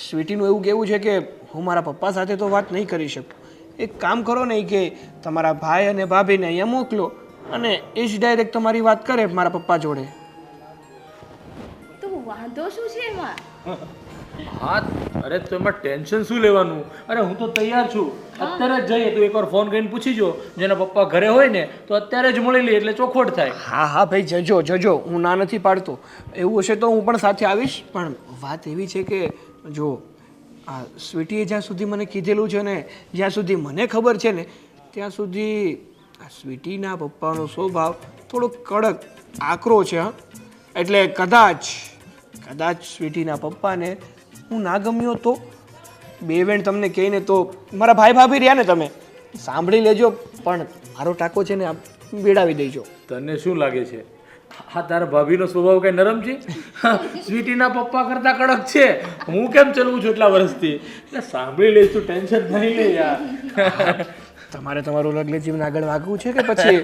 સ્વીટીનું એવું કહેવું છે કે હું મારા પપ્પા સાથે તો વાત નહીં કરી શકું. એક કામ કરો ને કે તમારા ભાઈ અને ભાભીને અહીંયા મોકલો અને એ જ ડાયરેક્ટ તમારી વાત કરે મારા પપ્પા જોડે. તો વાંધો શું છે એમાં? હા અરે તો એમાં ટેન્શન શું લેવાનું? અરે હું તો તૈયાર છું, અત્યારે જ જઈએ. તું એકવાર ફોન કરીને પૂછી જો, જેના પપ્પા ઘરે હોય ને તો અત્યારે જ મળી લે એટલે ચોખવટ થાય. હા હા ભાઈ, જજો, હું ના નથી પાડતો. એવું હશે તો હું પણ સાથે આવીશ. પણ વાત એવી છે કે જો આ સ્વીટીએ જ્યાં સુધી મને કીધેલું છે ને, જ્યાં સુધી મને ખબર છે ને, ત્યાં સુધી આ સ્વીટીના પપ્પાનો સ્વભાવ થોડો કડક આકરો છે. હા એટલે કદાચ સ્વીટીના પપ્પાને હું ના ગમ્યો તો બે વેણ તમને કહીને તો મારા ભાઈ ભાભી રહ્યા ને, તમે સાંભળી લેજો. પણ મારો ટાંકો છે ને આમ વેડાવી દેજો. તને શું લાગે છે હા તારા ભાભીનો સ્વભાવ કઈ નરમ છે? સ્વીટીના પપ્પા કરતા કડક છે. હું કેમ ચલવું છું એટલા વર્ષથી? એટલે સાંભળી લઈશ, તું ટેન્શન નહીં લે યાર. તમારે તમારું લગ્ન જીવન આગળ વાગવું છે કે પછી?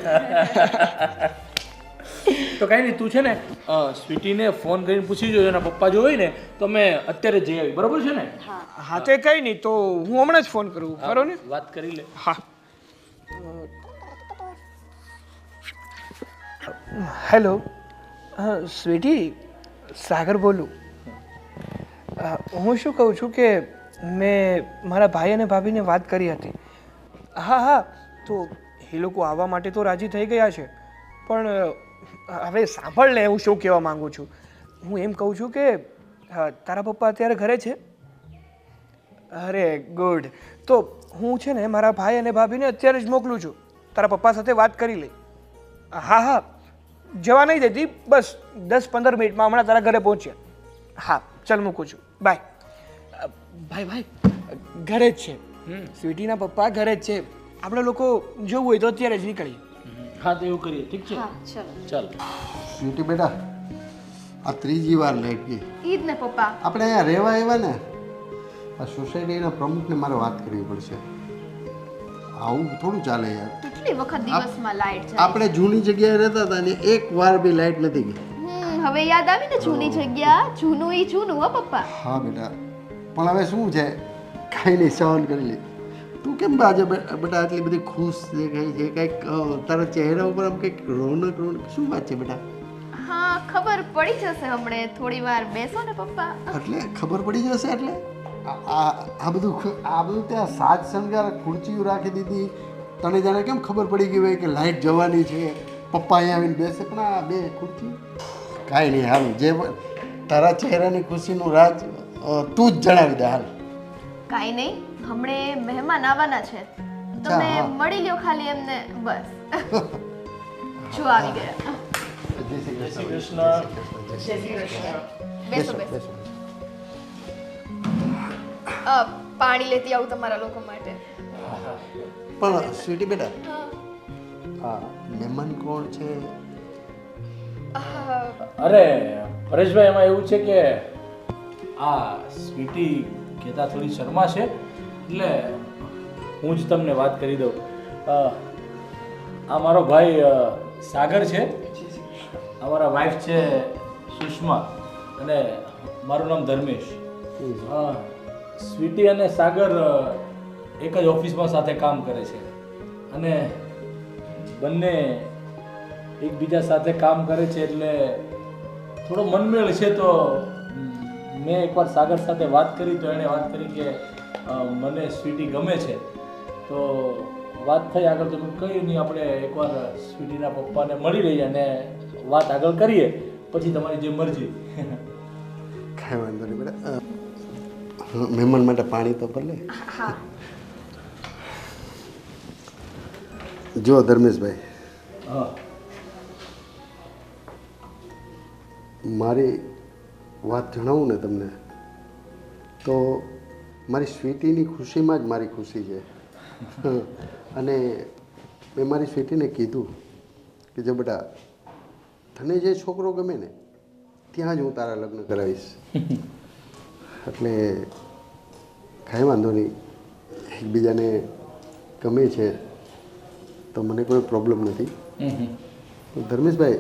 તો કઈ નહીં, તું છે ને સ્વીટીને ફોન કરીને પૂછી જો, એના પપ્પા જો હોય ને તો મેં અત્યારે જઈ આવી. બરોબર છે ને? હા તે કઈ નહીં, તો હું હમણાં જ ફોન કરું. કરો ને વાત કરી લે. હા. હેલો, સ્વીટી, સાગર બોલું. હું શું કહું છું કે મેં મારા ભાઈ અને ભાભીને વાત કરી હતી. હા તો એ લોકો આવવા માટે તો રાજી થઈ ગયા છે. પણ હવે સાંભળ ને, હું શું કહેવા માંગુ છું. હું એમ કહું છું કે તારા પપ્પા અત્યારે ઘરે છે? અરે ગુડ. તો હું છે ને મારા ભાઈ અને ભાભીને અત્યારે જ મોકલું છું, તારા પપ્પા સાથે વાત કરી લઈ. હા જવા નહીં દેતી, બસ 10-15 મિનિટમાં હમણાં તારા ઘરે પહોંચ્યા. હા ચાલ મૂકું છું, બાય. ભાઈ ઘરે જ છે, સ્વીટીના પપ્પા ઘરે જ છે. આપણે લોકો જવું હોય તો અત્યારે જ નીકળીએ. હા તો એવું કરીએ, ઠીક છે? ચાલ. સ્વીટી બેટા, આ ત્રીજી વાર લાઈટ ગઈ. ઈ જ ને પપ્પા. આપણે અહીંયા રહેવા આવ્યા ને, આ સોસાયટીના પ્રમુખને મારે વાત કરવી પડશે. આવું થોડું ચાલે યાર. કેટલી વખત દિવસમાં લાઈટ જાય? આપણે જૂની જગ્યાએ રહેતા હતા ને એક વાર બી લાઈટ નથી ગઈ. હવે યાદ આવી ને જૂની જગ્યા. જૂનું ઈ જૂનું હો પપ્પા. હા બેટા, પણ હવે શું છે, કાંઈ નહીં, સહન કરી લે. તું કેમ આજે બેટા આટલી બધી ખુશ દેખાય છે? કંઈક તારા ચહેરા ઉપર આમ કંઈક રોનક શું વાત છે બેટા? હા ખબર પડી જશે હમણે, થોડી વાર બેસો ને પપ્પા. એટલે ખબર પડી જશે એટલે આ બધું ત્યાં સાજ શણગાર ખુરચીઓ રાખી દીધી, તને જાણે કેમ ખબર પડી ગઈ હોય કે લાઈટ જવાની છે? પપ્પા અહીંયા આવીને બેસે પણ આ બે ખુરશી કાંઈ નહીં હાલ જે તારા ચહેરાની ખુશીનું રાજ તું જ જણાવી દે હાલ. કાંઈ નહીં, હમણે મહેમાન આવવાના છે, તમે હા. મળી લ્યો ખાલી એમને, બસ. જો આવી ગયા. જય શ્રી કૃષ્ણ. બેસો બેસો. પાણી લેતી આવું તમારા લોકો માટે. પણ સ્વીટી બેટા હા મહેમાન કોણ છે? અરે પરેશભાઈ, એમાં એવું છે કે આ સ્વીટી કહેતા થોડી શર્મા છે, એટલે હું જ તમને વાત કરી દઉં. આ મારો ભાઈ સાગર છે, અમારા વાઈફ છે સુષ્મા, અને મારું નામ ધર્મેશ. સ્વીટી અને સાગર એક જ ઓફિસમાં સાથે કામ કરે છે, અને બંને એકબીજા સાથે કામ કરે છે, એટલે થોડો મનમેળ છે. તો મેં એકવાર સાગર સાથે વાત કરી તો એણે વાત કરી કે મને સ્વીટી ગમે છે. તો વાત થઈ આગળ, તો મેં કહ્યું નહીં, આપણે એકવાર સ્વીટીના પપ્પાને મળી લઈએ અને વાત આગળ કરીએ, પછી તમારી જે મરજી. કાંઈ વાંધો નહીં બેટા. મહેમાન માટે પાણી તો ભલે. હા. જો ધર્મેશભાઈ, હા મારી વાત જણાવું ને તમને તો મારી સ્વીટીની ખુશીમાં જ મારી ખુશી છે. અને મેં મારી સ્વીટીને કીધું કે જો બેટા તને જે છોકરો ગમે ને ત્યાં જ હું તારા લગ્ન કરાવીશ. એટલે કાંઈ વાંધો નહીં, એકબીજાને ગમે છે તો મને કોઈ પ્રોબ્લેમ નથી. ધર્મેશભાઈ,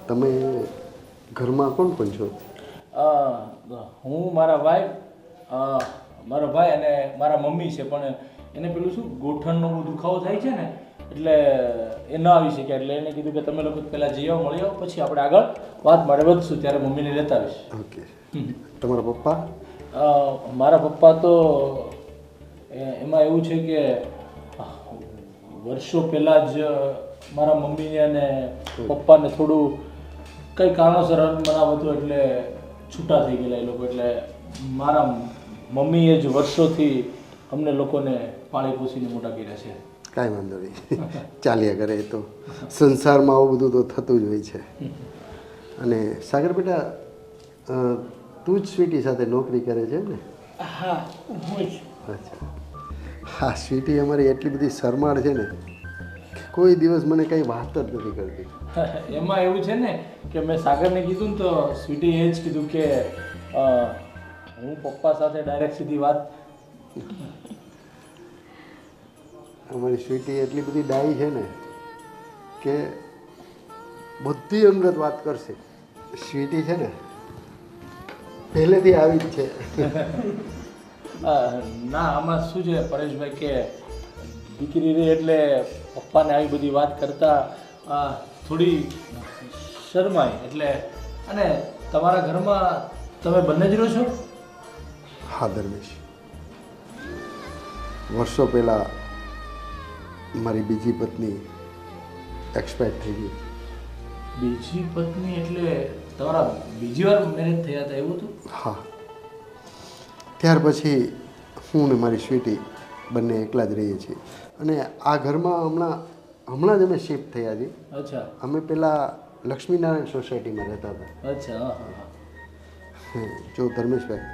તમે ઘરમાં કોણ કોણ છો? હું, મારા વાઈફ, મારો ભાઈ અને મારા મમ્મી છે, પણ એને પેલું શું ગોઠણનો બહુ દુખાવો થાય છે ને, એટલે એ ન આવી શકે, એટલે એને કીધું કે તમે લોકો પહેલાં જઈ આવો, મળી આવો, પછી આપણે આગળ વાત માટે વધશું, ત્યારે મમ્મીને લેતા આવીશ. ઓકે. તમારા પપ્પા? મારા પપ્પા તો એમાં એવું છે કે વર્ષો પહેલાં જ મારા મમ્મીને અને પપ્પાને થોડું કંઈ કારણોસર અનબનાવ હતું, એટલે છૂટા થઈ ગયેલા એ લોકો. એટલે મારા મમ્મીએ જ વર્ષોથી અમને લોકોને પાળી પોસીને મોટા કર્યા છે. કાંઈ વાંધો નહીં, ચાલ્યા કરે. એ તો સંસારમાં આવું બધું તો થતું જ હોય છે. અને સાગર બેટા, તું જ સ્વીટી સાથે નોકરી કરે છે ને? હા હું જ. અચ્છા. હા, સ્વીટી અમારી એટલી બધી શરમાળ છે ને કે કોઈ દિવસ મને કંઈ વાત જ નથી કરતી. એમાં એવું છે ને કે મેં સાગરને કીધું ને તો સ્વીટીએ એ જ કીધું કે હું પપ્પા સાથે ડાયરેક્ટ સીધી વાત. અમારી સ્વીટી એટલી બધી ડાઈ છે ને કે બધી અંગત વાત કરશે. સ્વીટી છે ને પહેલેથી આવી જ છે. ના, આમાં શું છે પરેશભાઈ કે દીકરી રહી એટલે પપ્પાને આવી બધી વાત કરતા થોડી શરમાય, એટલે. અને તમારા ઘરમાં તમે બંને જ રહો છો? હા ધર્મેશ, વર્ષો પહેલાં મારી બીજી પત્ની એક્સપાયર થઈ ગઈ. બીજી પત્ની એટલે તમારા બીજી વાર મેરેજ થયા હતા એવું હતું? હા. ત્યાર પછી હું ને મારી સ્વીટી બંને એકલા જ રહીએ છીએ. અને આ ઘરમાં હમણાં જ અમે શિફ્ટ થયા છીએ. અચ્છા અમે પહેલાં લક્ષ્મીનારાયણ સોસાયટીમાં રહેતા હતા. અચ્છા. હા હા. જો ધર્મેશભાઈ,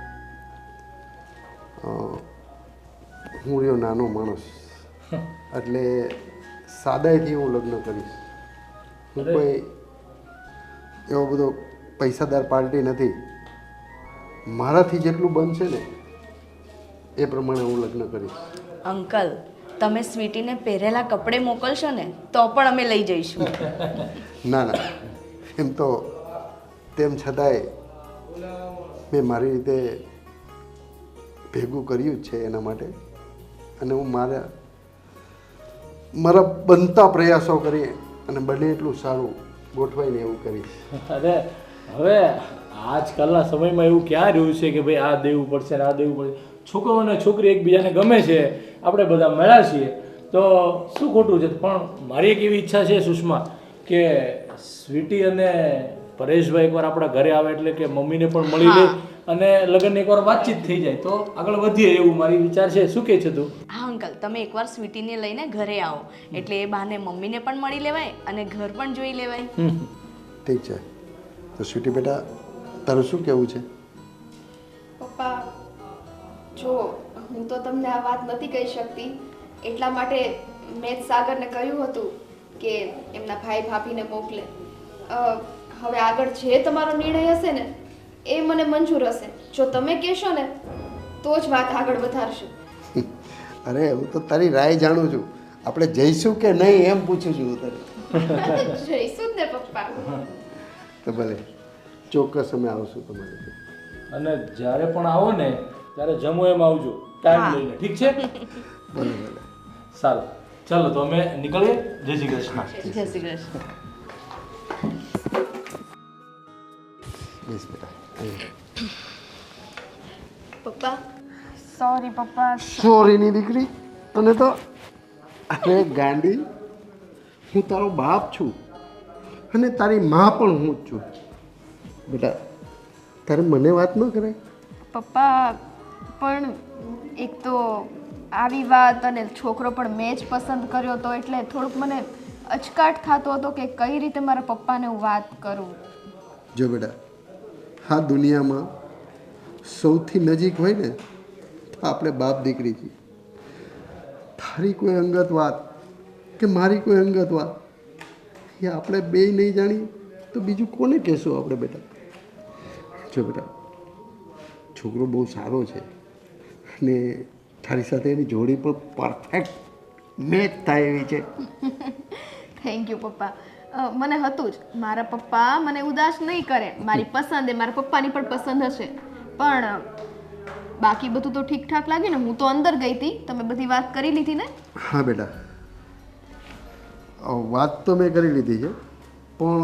હું રહ્યો નાનો માણસ, એટલે સાદાઈથી હું લગ્ન કરીશ. હું કોઈ એવો બધો પૈસાદાર પાર્ટી નથી. મારાથી જેટલું બનશે ને એ પ્રમાણે હું લગ્ન કરીશ. અંકલ, તમે સ્વીટીને પહેરેલા કપડે મોકલશો ને તો પણ અમે લઈ જઈશું. ના ના, એમ તો તેમ છતાંય મેં મારી રીતે ભેગું કર્યું જ છે એના માટે. અને હું મારા બનતા પ્રયાસો કરી અને બને એટલું સારું ગોઠવાઈને એવું કરીશ. અરે હવે આજકાલના સમયમાં એવું ક્યાં રહ્યું છે કે ભાઈ આ દેવું પડશે ને આ દેવું પડશે. છોકરો અને છોકરી એકબીજાને ગમે છે, આપણે બધા મળ્યા છીએ તો શું ખોટું છે. પણ મારી એક એવી ઈચ્છા છે સુષ્મા કે સ્વીટી અને પરેશભાઈ એકવાર આપણા ઘરે આવે એટલે કે મમ્મીને પણ મળી લે અને લગ્ન એકવાર વાતચીત થઈ જાય તો આગળ વધીએ એવું મારી વિચાર છે. શું કહે છે તું? હા અંકલ, તમે એકવાર સ્વીટીને લઈને ઘરે આવો એટલે એ બહાને મમ્મીને પણ મળી લેવાય અને ઘર પણ જોઈ લેવાય. ઠીક છે. તો સ્વીટી બેટા, તારું શું કહેવું છે? પપ્પા જો હું તો તમને આ વાત નથી કહી શકતી, એટલા માટે મેં જ સાગરને કહ્યું હતું કે એમના ભાઈ ભાભીને મોકલે. હવે આગળ જે તમારો નિર્ણય હશે ને એ મને મંજૂર હશે. જો તમે કહેશો ને તો જ વાત આગળ વધારશું. અરે હું તો તારી રાય જાણું છું. આપણે જઈશું કે નહીં એમ પૂછું છું હું તારે. જઈશું જ ને પપ્પા. તો ભલે, ચોક્કસ અમે આવશું તમારે ત્યાં. અને જ્યારે પણ આવો ને ત્યારે જમો એમ આવજો ટાઈમ લઈને, ઠીક છે? ભલે ભલે. સારું, ચાલો તો અમે નીકળીએ. જય શ્રી કૃષ્ણ. જય શ્રી કૃષ્ણ. બેસ બેટા. અહીંયા. પપ્પા સોરી પપ્પા. સોરીની દીકરી, તને તો અરે ગાંડી, હું તારો બાપ છું અને તારી માં પણ હું જ છું. બેટા, તારે મને વાત ન કરાય? પપ્પા પણ એક તો આવી વાત અને છોકરો પણ મેં જ પસંદ કર્યો હતો એટલે થોડુંક મને અચકાટ થતો હતો કે કઈ રીતે મારા પપ્પાને હું વાત કરું. જો બેટા, આ દુનિયામાં સૌથી નજીક હોય ને તો આપણે બાપ દીકરી છીએ. તારી કોઈ અંગત વાત કે મારી કોઈ અંગત વાત એ આપણે બેય નહીં જાણીએ તો બીજું કોને કહેશું આપણે બેટા? જો બેટા, છોકરો બહુ સારો છે અને તારી સાથે એની જોડી પણ પરફેક્ટ મેચ થાય એવી છે. થેન્ક યુ પપ્પા. મને હતું જ મારા પપ્પા મને ઉદાસ નહીં કરે. મારી પસંદ એ મારા પપ્પાની પણ પસંદ હશે. પણ બાકી બધું તો ઠીકઠાક લાગ્યું ને? હું તો અંદર ગઈ હતી, તમે બધી વાત કરી લીધી ને? હા બેટા, વાત તો મેં કરી લીધી છે પણ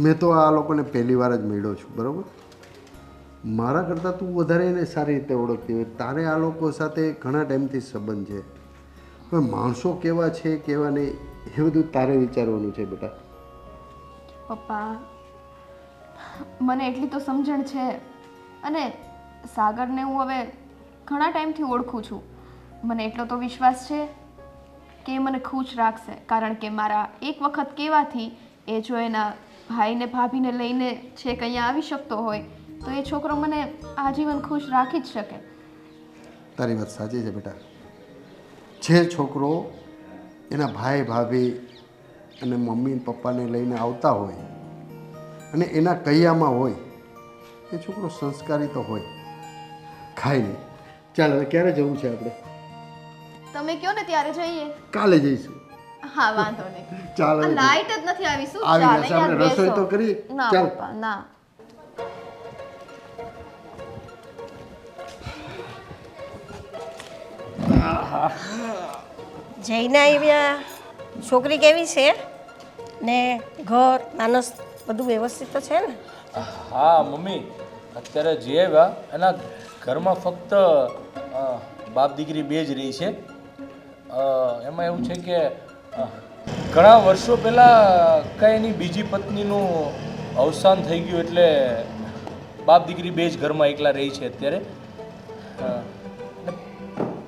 મેં તો આ લોકોને પહેલી વાર જ મળ્યો છું, બરાબર? મારા કરતાં તું વધારે એને સારી રીતે ઓળખતી હોય. તારે આ લોકો સાથે ઘણા ટાઈમથી સંબંધ છે. હવે માણસો કેવા છે કેવા નહીં એ બધું તારે વિચારવાનું છે બેટા. પપ્પા મને એટલી તો સમજણ છે અને સાગરને હું હવે ઘણા ટાઈમથી ઓળખું છું. મને એટલો તો વિશ્વાસ છે કે એ મને ખુશ રાખશે, કારણ કે મારા એક વખત કહેવાથી એ જો એના ભાઈને ભાભીને લઈને છેક અહીંયા આવી શકતો હોય તો એ છોકરો મને આજીવન ખુશ રાખી જ શકે. તારી વાત સાચી છે બેટા. જે છોકરો એના ભાઈ ભાભી અને મમ્મી પપ્પાને લઈને આવતા હોય અને એના કૈયામાં હોય એ છોકરો સંસ્કારી તો હોય. ખાઈ નહીં. ચાલ હવે ક્યારે જવું છે આપણે? તમે કહો ને ત્યારે જઈએ. કાલે જઈશું. હા વાંધો નહીં. ચાલ હવે. લાઈટ જ નથી આવી. શું આવી ચાલે જશે. યાર, આપણે રસોઈ બેસો. તો કરીએ. ના ચાલ. પપ્પા ના. જઈને આવ્યા. છોકરી કેવી છે ને ઘર માનસ બધું વ્યવસ્થિત તો છે ને? હા મમ્મી, અત્યારે જે આવ્યા એના ઘરમાં ફક્ત બાપ દીકરી બે જ રહી છે. એમાં એવું છે કે ઘણા વર્ષો પહેલાં કાંઈ એની બીજી પત્નીનું અવસાન થઈ ગયું એટલે બાપ દીકરી બે જ ઘરમાં એકલા રહી છે અત્યારે.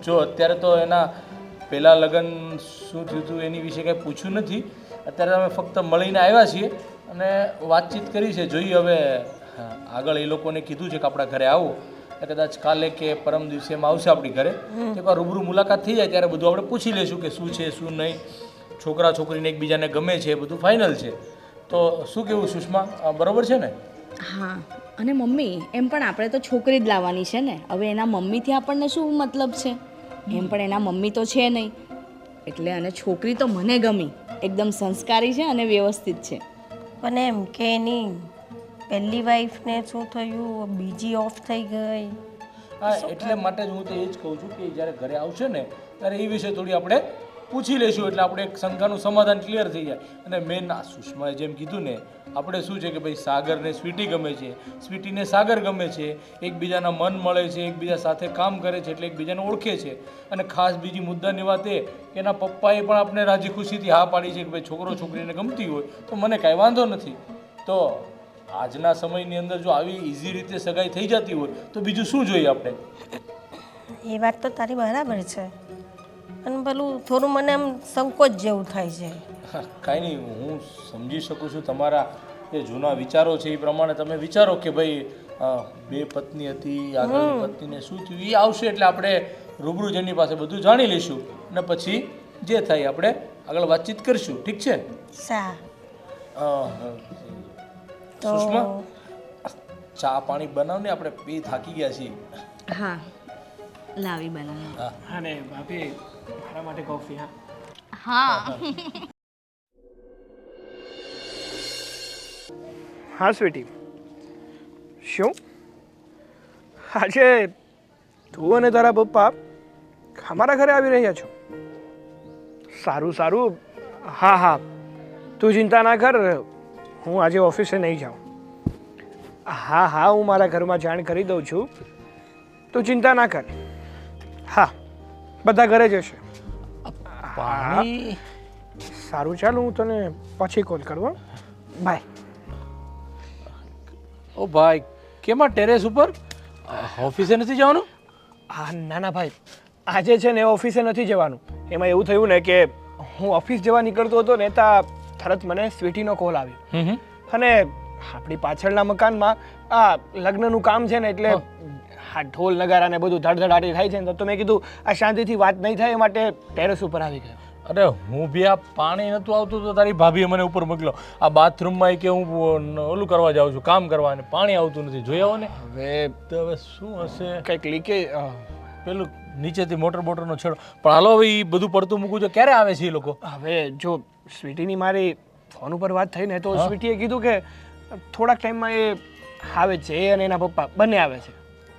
જો અત્યારે તો એના પહેલાં લગ્ન શું થયું હતું એની વિશે કાંઈ પૂછ્યું નથી. અત્યારે અમે ફક્ત મળીને આવ્યા છીએ અને વાતચીત કરી છે. જોઈએ હવે આગળ એ લોકોને કીધું છે કે આપણા ઘરે આવો, કદાચ કાલે કે પરમ દિવસે એમ આવશે આપણી ઘરે. એકવાર રૂબરૂ મુલાકાત થઈ જાય ત્યારે બધું આપણે પૂછી લઈશું કે શું છે શું નહીં. છોકરા છોકરીને એકબીજાને ગમે છે એ બધું ફાઇનલ છે. તો શું કહેવું સુષ્મા, બરાબર છે ને? હા, અને મમ્મી એમ પણ આપણે તો છોકરી જ લાવવાની છે ને. હવે એના મમ્મીથી આપણને શું મતલબ છે? એમ પણ એના મમ્મી તો છે નહીં એટલે. અને છોકરી તો મને ગમી, એકદમ સંસ્કારી છે અને વ્યવસ્થિત છે. પણ એમ કે એની પહેલી વાઈફને શું થયું, બીજી ઓફ થઈ ગઈ. હા, એટલે માટે જ હું તો એ જ કહું છું કે જ્યારે ઘરે આવશે ને ત્યારે એ વિશે થોડી આપણે પૂછી લઈશું એટલે આપણે એક શંકાનું સમાધાન ક્લિયર થઈ જાય. અને મેન આ સુષ્માએ જેમ કીધું ને, આપણે શું છે કે ભાઈ સાગરને સ્વીટી ગમે છે, સ્વીટીને સાગર ગમે છે, એકબીજાના મન મળે છે, એકબીજા સાથે કામ કરે છે, એટલે એકબીજાને ઓળખે છે. અને ખાસ બીજી મુદ્દાની વાત એ કે એના પપ્પાએ પણ આપણે રાજી ખુશીથી હા પાડી છે કે ભાઈ છોકરો છોકરીને ગમતી હોય તો મને કાંઈ વાંધો નથી. તો આજના સમયની અંદર જો આવી ઇઝી રીતે સગાઈ થઈ જતી હોય તો બીજું શું જોઈએ આપણે? એ વાત તો તારી બરાબર છે, અને પેલું થોડું મને આમ સંકોચ જેવું થાય છે. કાંઈ નહીં, હું સમજી શકું છું તમારા એ જૂના વિચારો છે એ પ્રમાણે તમે વિચારો કે ભાઈ બે પત્ની હતી, આગળની પત્નીને શું થયું એ આવશે એટલે આપણે રૂબરૂ જેની પાસે બધું જાણી લઈશું અને પછી જે થાય આપણે આગળ વાતચીત કરીશું. ઠીક છે? સુષ્મા, ચા પાણી બનાવને, આપણે બે થાકી ગયા છીએ. હા લાવી બનાવી. અને ભાભી મારા માટે કોફી. હા હા હા સ્વીટી, શું આજે તું અને તારા પપ્પા અમારા ઘરે આવી રહ્યા છો? સારું સારું. હા હા, તું ચિંતા ના કર, હું આજે ઓફિસે નહીં જાઉં. હા હા, હું મારા ઘરમાં જાણ કરી દઉં છું, તું ચિંતા ના કર. હા, બધા ઘરે જ હશે. પાણી? સારું, ચાલો હું તને પછી કોલ કરું. બાય. ઓ ભાઈ, કેમ આ ટેરેસ ઉપર? ઓફિસે નથી જવાનું? હા ના ના ભાઈ, આજે છે ને ઓફિસે નથી જવાનું. એમાં એવું થયું ને કે હું ઓફિસ જવા નીકળતો હતો ને ત્યાં તરત મને સ્વીટીનો કોલ આવ્યો. અને આપણી પાછળના મકાનમાં આ લગ્નનું કામ છે ને, એટલે આ ઢોલ નગારા ને બધું ધડધડાટી થાય છે ને, તો મેં કીધું આ શાંતિથી વાત નહીં થાય એ માટે ટેરેસ ઉપર આવી ગયો. અરે હું બી આ પાણી નહોતું આવતું તો તારી ભાભીએ મને ઉપર મોકલ્યો. આ બાથરૂમમાં કે હું ઓલું કરવા જાઉં છું, કામ કરવા, અને પાણી આવતું નથી. જોઈ આવો ને. હવે શું હશે? કંઈક લીકેજ, પેલું નીચેથી મોટર બોટરનો છેડો. પણ હાલો, હવે એ બધું પડતું મૂકું છું. ક્યારે આવે છે એ લોકો? હવે જો સ્વીટીની મારી ફોન ઉપર વાત થઈ ને, તો સ્વીટીએ કીધું કે થોડાક ટાઈમમાં એ આવે છે, એ અને એના પપ્પા બંને આવે છે.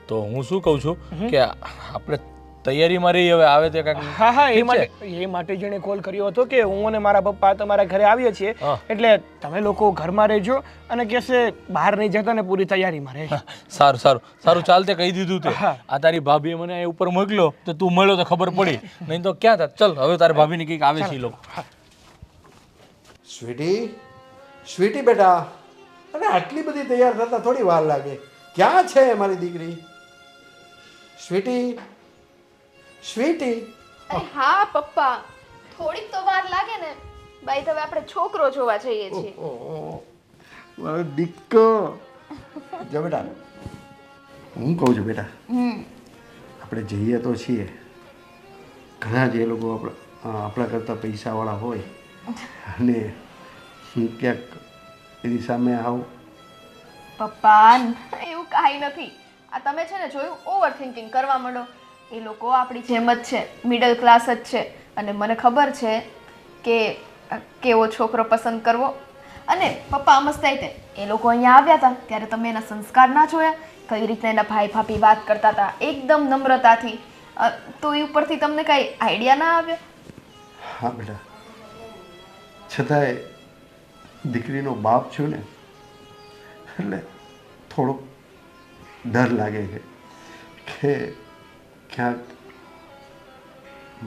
તો હું શું કહું છું કે આપણે તૈયારીમાં રહી, હવે આવે તે કાંઈક. હા હા, એ માટે જેણે કોલ કર્યો હતો કે હું અને મારા પપ્પા તમારા ઘરે આવીએ છીએ, એટલે તમે લોકો ઘરમાં રહેજો, અને કહેશે બહાર નહીં જતા ને પૂરી તૈયારીમાં રહેજો. સારું સારું સારું, ચાલ તે કહી દીધું તે. આ તારી ભાભીએ મને અહીં ઉપર મોકલ્યો તો તું મળ્યો તો ખબર પડી, નહીં તો ક્યાં થાત. ચલ હવે તારી ભાભીની કંઈક આવે છે એ લોકો. સ્વીટી, સ્વીટી બેટા, અને આટલી બધી તૈયાર થતા થોડી વાર લાગે. ક્યાં છે મારી દીકરી? Sweetie, sweetie. અરે હા પપ્પા, થોડીક તો વાર લાગે ને. બાઈ હવે આપણે છોકરો જોવા જઈએ છીએ. મારો દીકરો. જો બેટા, હું કહું છું બેટા, આપણે જઈએ તો છીએ, ઘણા જે લોકો આપણા કરતાં પૈસાવાળા હોય, અને હું ક્યાંક એની સામે આવું. પપ્પા એવું કાંઈ નથી. આ તમે છે ને જોયું, ઓવર થિંકિંગ કરવા માંડો. એ લોકો આપણી જેમ જ છે, મિડલ ક્લાસ જ છે, અને મને ખબર છે કે કેવો છોકરો પસંદ કરવો. અને પપ્પા સમજતા તે એ લોકો અહીંયા આવ્યા હતા ત્યારે તમે એના સંસ્કાર ના જોયા? કઈ રીતે એના ભાઈ ભાભી વાત કરતા હતા એકદમ નમ્રતાથી, તો એ ઉપરથી તમને કાંઈ આઈડિયા ના આવ્યો? હા બેટા, છતાંય દીકરીનો બાપ છું ને, એટલે થોડોક ડર લાગે છે કે ક્યાંક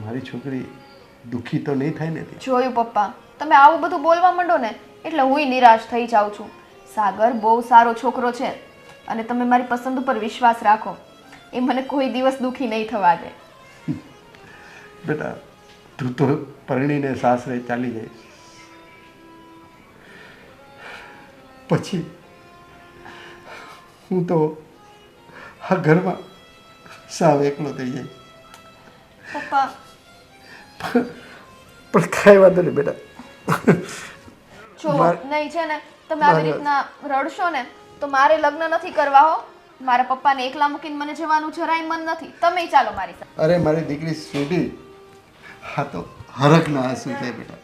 મારી છોકરી દુઃખી તો નહીં થાય ને. જોયું પપ્પા, તમે આવું બધું બોલવા માંડો ને એટલે હુંય નિરાશ થઈ જાઉં છું. સાગર બહુ સારો છોકરો છે, અને તમે મારી પસંદ ઉપર વિશ્વાસ રાખો. એ મને કોઈ દિવસ દુઃખી નહીં થવા દે. બેટા, તું તો પરણીને સાસરે ચાલી જઈશ, પછી હું તો આ ઘરમાં સાવ એકલો થઈ જાય. પપ્પા પણ કાંઈ વાંધો નહીં બેટા. જો નહીં છે ને તમે આવી રીતના રડશો ને તો મારે લગ્ન નથી કરવા હો. મારા પપ્પાને એકલા મૂકીને મને જવાનું જરાય મન નથી. તમે ચાલો મારી સાથે. અરે મારી દીકરી સ્વીટી, હા તો હરખના આંસુ છે બેટા.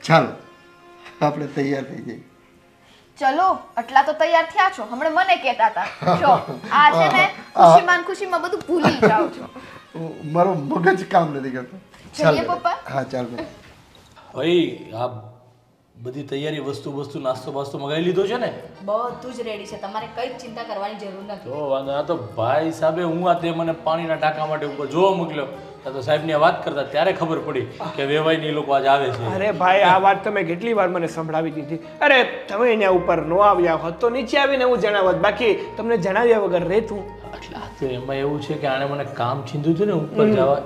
ચાલો આપણે તૈયાર થઈ જઈએ. ચલો, આટલા તો તૈયાર થયા છો, હમણાં મને કહેતા હતા. જો આ છે ને ખુશીમાં બધું ભૂલી જાવ છો. મારો મગજ કામ નથી કરતો. જઈએ પપ્પા હા ચાલ બેટા. ભાઈ આ બધી તૈયારી વસ્તુ નાસ્તો બાસ્તો મગાવી લીધો છે ને? બધું જ રેડી છે, તમારે કંઈ જ ચિંતા કરવાની જરૂર નથી. તો વાંધો આ તો ભાઈ સાહેબે હું આ તે મને પાણીના ટાંકા માટે ઉપર જોવા મોકલ્યો આ તો સાહેબની વાત કરતા ત્યારે ખબર પડી કે વેવાઈની લોકો આજે આવે છે. અરે ભાઈ આ વાત તમે કેટલી વાર મને સંભળાવી દીધી. અરે તમે એના ઉપર ન આવ્યા હોત તો નીચે આવીને હું જણાવત, બાકી તમને જણાવ્યા વગર રહેતું. એટલે આ તો એમાં એવું છે કે આણે મને કામ છીંધું હતું ને ઉપર જવા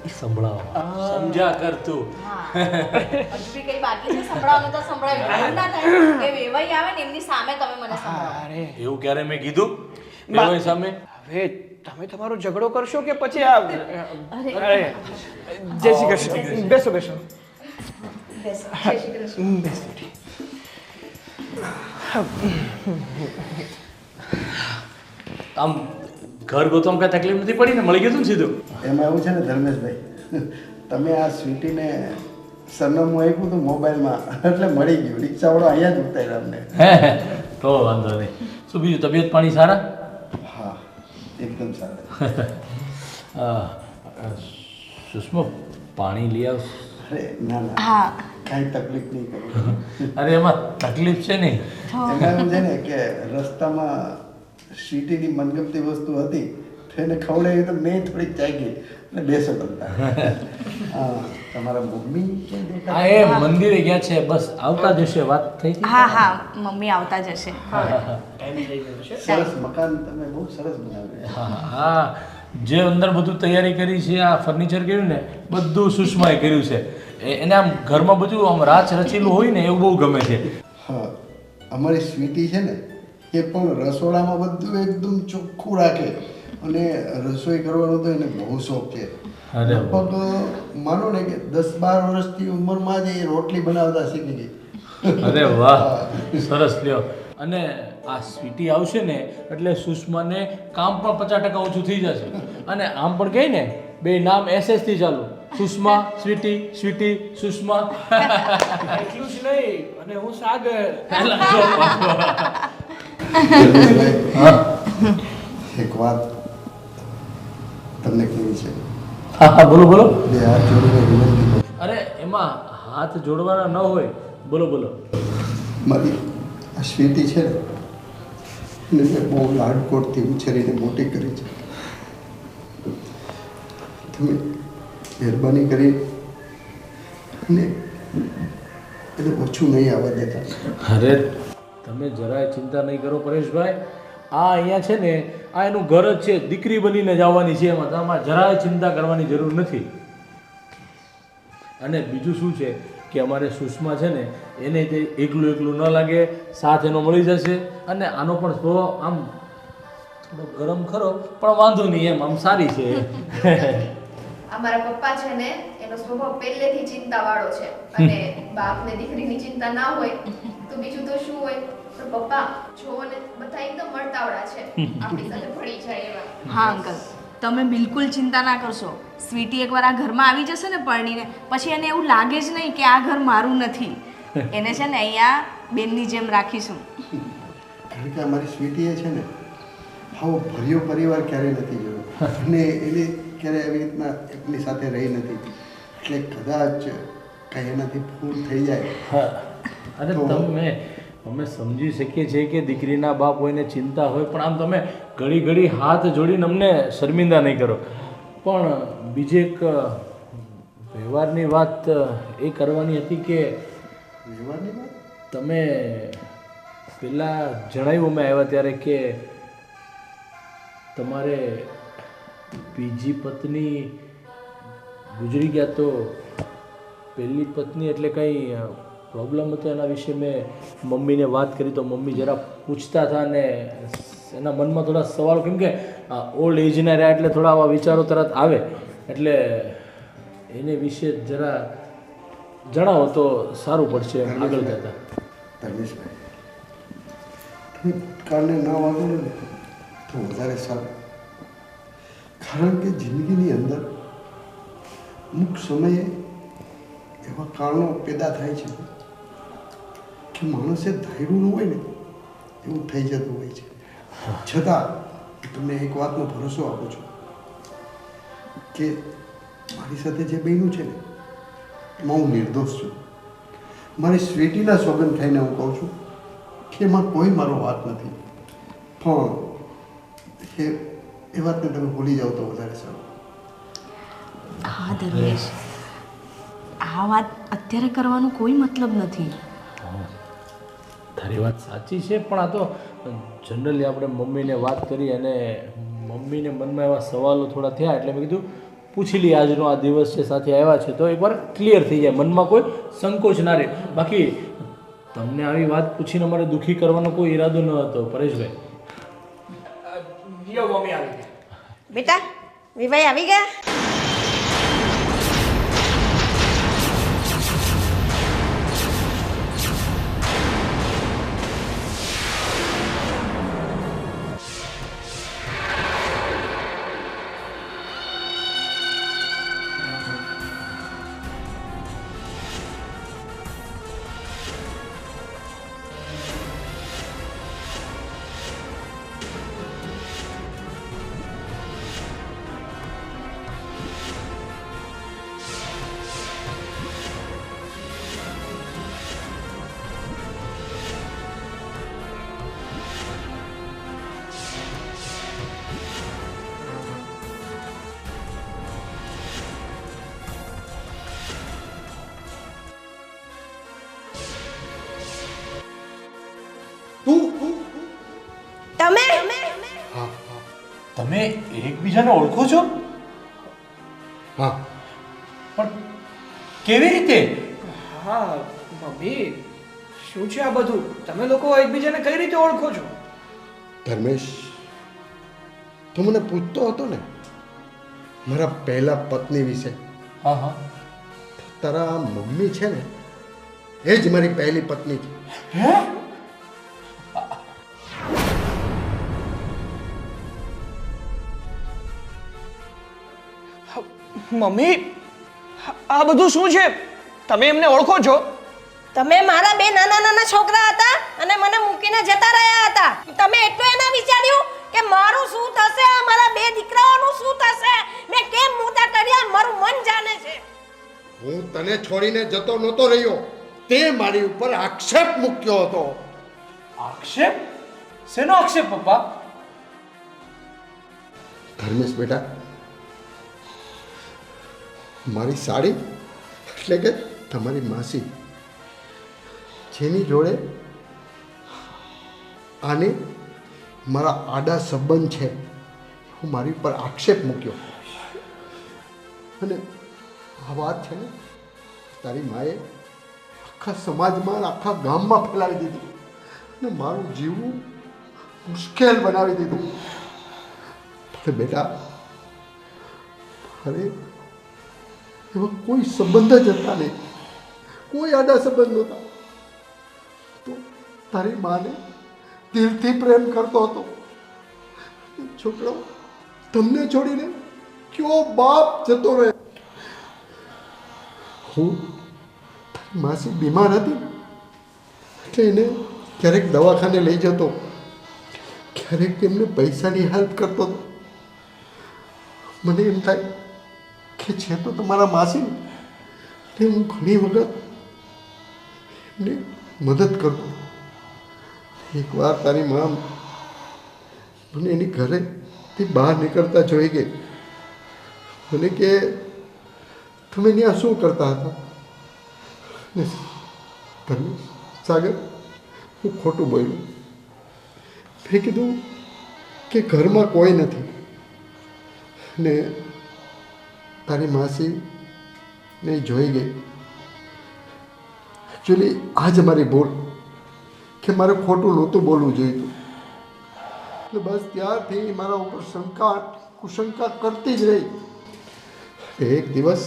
એ સંભળાવા સમજા કર તું. હજુ બી કંઈ બાકી છે સંભળાવવાનું તો સંભળાવ્યું. એવું ના થાય કે વેવાઈ આવે ને એમની સામે તમે મને સંભળાવો. અરે એવું ક્યારે મેં કીધું વેવાઈ સામે? હવે તમે તમારો ઝઘડો કરશો કે પછી આ અરે જય શ્રી કૃષ્ણ. બેસો બેસો. બેસો. જય શ્રી કૃષ્ણ. બેસો. આમ ઘર ગોતવામાં કઈ તકલીફ નથી પડી ને? મળી ગયું તું ને સીધું? એમાં એવું છે ને ધર્મેશભાઈ, તમે આ સ્વીટીને સરનામું આપ્યું હતું મોબાઈલમાં એટલે મળી ગયું. રિક્ષાવાળો અહીંયા જ ઉતાર્યા અમને. હે તો વાંધો નહીં. શું બીજું તબિયત પાણી સારા? હા એકદમ સારા. સુષ્મા પાણી લઈ આવ. અરે ના ના હા કાંઈ તકલીફ નહીં કરું. અરે એમાં તકલીફ છે નહીં. એમાં એવું છે ને કે રસ્તામાં સ્વીટીની મનગમતી વસ્તુ હતી તો એને ખવડાવી તો મેં થોડીક ચાગી એટલે બેસો કરતા. હા તમારા મમ્મી ક્યાં દેખાતા? હા એ મંદિરે ગયા છે, બસ આવતા જશે. વાત થઈ ગઈ? હા હા મમ્મી આવતા જ હશે. સરસ મકાન તમે બહુ સરસ બનાવ્યું. હા હા જે અંદર બધું તૈયારી કરી છે, આ ફર્નિચર કર્યું ને બધું સુષ્માએ કર્યું છે. એને આમ ઘરમાં બધું આમ રાચ રચેલું હોય ને એવું બહુ ગમે છે. હા અમારી સ્વીટી છે ને એ પણ રસોડામાં બધું એકદમ ચોખ્ખું રાખે અને રસોઈ કરવાનો તો એને બહુ શોખ છે. અરે લગભગ માનો ને કે 10-12 વર્ષથી ઉંમરમાં જ એ રોટલી બનાવતા શીખી ગઈ. અરે વાહ સરસ લ્યો. અને આ સ્વીટી આવશે ને એટલે સુષ્માને કામ પણ 50% ઓછું થઈ જશે. અને આમ પણ કહે ને બે નામ SS થી ચાલુ, સુષ્મા સ્વીટી, સ્વીટી સુષ્મા. એટલું જ નહીં, અને હું સાગર. એક વાત તમને કેવી છે? હા હા બોલો બોલો. બે હાથ જોડીને વિનંતી કરું. અરે એમાં હાથ જોડવાના ન હોય. બોલો બોલો. મારી આ સ્વીટી છે ને એને મેં બહુ લાડકોડથી ઉછેરીને મોટી કરી છે. તમે મહેરબાની કરી અને એને ઓછું નહીં આવવા દેતા. અરે તમે જરાય ચિંતા નહીં કરો પરેશભાઈ. આ અહીંયા છે ને આ એનું ઘર જ છે, દીકરી બનીને જ આવવાની છે. એમાં તમારે જરાય ચિંતા કરવાની જરૂર નથી. અને બીજું શું છે કે અમારે સુષ્મા છે ને એને તે એકલું ન લાગે, સાથ એનો મળી જશે. અને આનો પણ સ્વભાવ આમ થોડો ગરમ ખરો પણ વાંધો નહીં, એમ આમ સારી છે. અમારા પપ્પા છે ને એનો સ્વભાવ પહેલેથી ચિંતાવાળો છે અને બાપને દીકરીની ચિંતા ના હોય તો બીજું તો શું હોય. પણ પપ્પા જોવો ને બધા એકદમ મળતાવડા છે, આપણી સાથે ભળી જાય એવા. હા અંકલ તમે બિલકુલ ચિંતા ના કરશો. સ્વીટી એકવાર આ ઘરમાં આવી જશે ને પરણીને પછી એને એવું લાગે જ નહીં કે આ ઘર મારું નથી. એને છે ને અહીંયા બેનની જેમ રાખીશું. કારણ કે અમારી સ્વીટીએ છે ને આવો ભર્યો પરિવાર ક્યારેય નથી જોયો અને એને ક્યારેય આવી રીતના એમની સાથે રહી નથી. એટલે કદાચ કાંઈ એનાથી ભૂલ થઈ જાય. હા અને અમે સમજી શકીએ છીએ કે દીકરીના બાપ હોયને ચિંતા હોય, પણ આમ તમે ઘડી ઘડી હાથ જોડીને અમને શર્મિંદા નહીં કરો. પણ બીજી એક વ્યવહારની વાત એ કરવાની હતી કે વ્યવહારની વાત તમે પહેલાં જણાવ્યું મેં આવ્યા ત્યારે કે તમારે બીજી પત્ની ગુજરી ગયા, તો પહેલી પત્ની એટલે કંઈ પ્રોબ્લેમ હતો એના વિશે મેં મમ્મીને વાત કરી તો મમ્મી જરા પૂછતા હતા ને એના મનમાં થોડા સવાલો, કેમ કે ઓલ્ડ એજના રહ્યા એટલે થોડા આવા વિચારો તરત આવે. એટલે એને વિશે જરા જણાવો તો સારું પડશે આગળ જતા. ધર્મેશભાઈ તમે ભૂતકાળને ન વાગો ને તો વધારે સારું. કારણ કે જિંદગીની અંદર અમુક સમયે એવા કારણો પેદા થાય છે કે માણસે ધાર્યું ન હોય ને એવું થઈ જતું હોય છે. છતાં તમને એક વાતનો ભરોસો આપું છું કે મારી સાથે જે બન્યું છે ને એમાં હું નિર્દોષ છું. મારી સ્વીટીના સોગંદ થઈને હું કહું છું કે એમાં કોઈ મારો વાત નથી. પણ એ વાતને તમે ભૂલી જાઓ તો વધારે સારું. હા ધર્મેશ, આ વાત અત્યારે કરવાનો કોઈ મતલબ નથી. તારી વાત સાચી છે, પણ આ તો જનરલી આપણે મમ્મીને વાત કરી અને મમ્મીને મનમાં એવા સવાલો થોડા થયા એટલે મેં કીધું પૂછી લઈએ, આજનો આ દિવસ છે, સાથે આવ્યા છે તો એકવાર ક્લિયર થઈ જાય, મનમાં કોઈ સંકોચ ના રહે. બાકી તમને આવી વાત પૂછીને અમારે દુઃખી કરવાનો કોઈ ઈરાદો ન હતો પરેશભાઈ. યો મમ્મી આવી ગયા. બેટા વિભાઈ આવી ગયા? તમે તમે એકબીજાને ઓળખો છો? હા, પણ કેવી રીતે? હા મમ્મી, શું છે આ બધું? તમે લોકો એકબીજાને કઈ રીતે ઓળખો છો? ધર્મેશ, તું મને પૂછતો હતો ને મારા પહેલા પત્ની વિશે. હા હા. તારા મમ્મી છે ને એ જ મારી પહેલી પત્ની છે. હે? મમ્મી, આ બધું શું છે? તમે એમને ઓળખો છો? તમે મારા બે નાના નાના છોકરા હતા અને મને મૂકીને જતા રહ્યા હતા. તમે એટલું એના વિચાર્યું કે મારું શું થશે, આ મારા બે દીકરાઓનું શું થશે? મેં કેમ મોટા કર્યા મારું મન જાણે છે. હું તને છોડીને જતો નહોતો રહ્યો, તે મારી ઉપર આક્ષેપ મૂક્યો હતો. આક્ષેપ? શેનો આક્ષેપ પપ્પા? ધર્મેશ બેટા, મારી સાડી એટલે કે તમારી માસી જેની જોડે આને મારા આડા સંબંધ છે, હું મારી ઉપર આક્ષેપ મૂક્યો. અને આ વાત છે ને તારી માએ આખા સમાજમાં આખા ગામમાં ફેલાવી દીધી અને મારું જીવવું મુશ્કેલ બનાવી દીધું. પણ બેટા, અરે એવા કોઈ સંબંધ જ હતા નહીં, કોઈ આડા સંબંધ નહોતા. તો તારી માને દિલથી પ્રેમ કરતો હતો. છોકરો તમને છોડીને કયો બાપ જતો રહે. હું તારી માસી બીમાર હતી એટલે એને ક્યારેક દવાખાને લઈ જતો, ક્યારેક એમને પૈસાની હેલ્પ કરતો હતો. મને એમ થાય કે છે તો તમારા માસી, એટલે હું ઘણી વખત એમને મદદ કરતો. એકવાર તારી મા મને એની ઘરેથી બહાર નીકળતા જોઈ ગઈ. મને કે તમે ત્યાં શું કરતા હતા? ધર્મેશ, સાગર, હું ખોટું બોલ્યું. મેં કીધું કે ઘરમાં કોઈ નથી ને તારી માસી ને જોઈ ગઈ. એકચ્યુઅલી આ જ મારી ભૂલ કે મારે ખોટું નહોતું બોલવું જોઈતું. એટલે બસ ત્યારથી મારા ઉપર શંકા કુશંકા કરતી જ રહી. એક દિવસ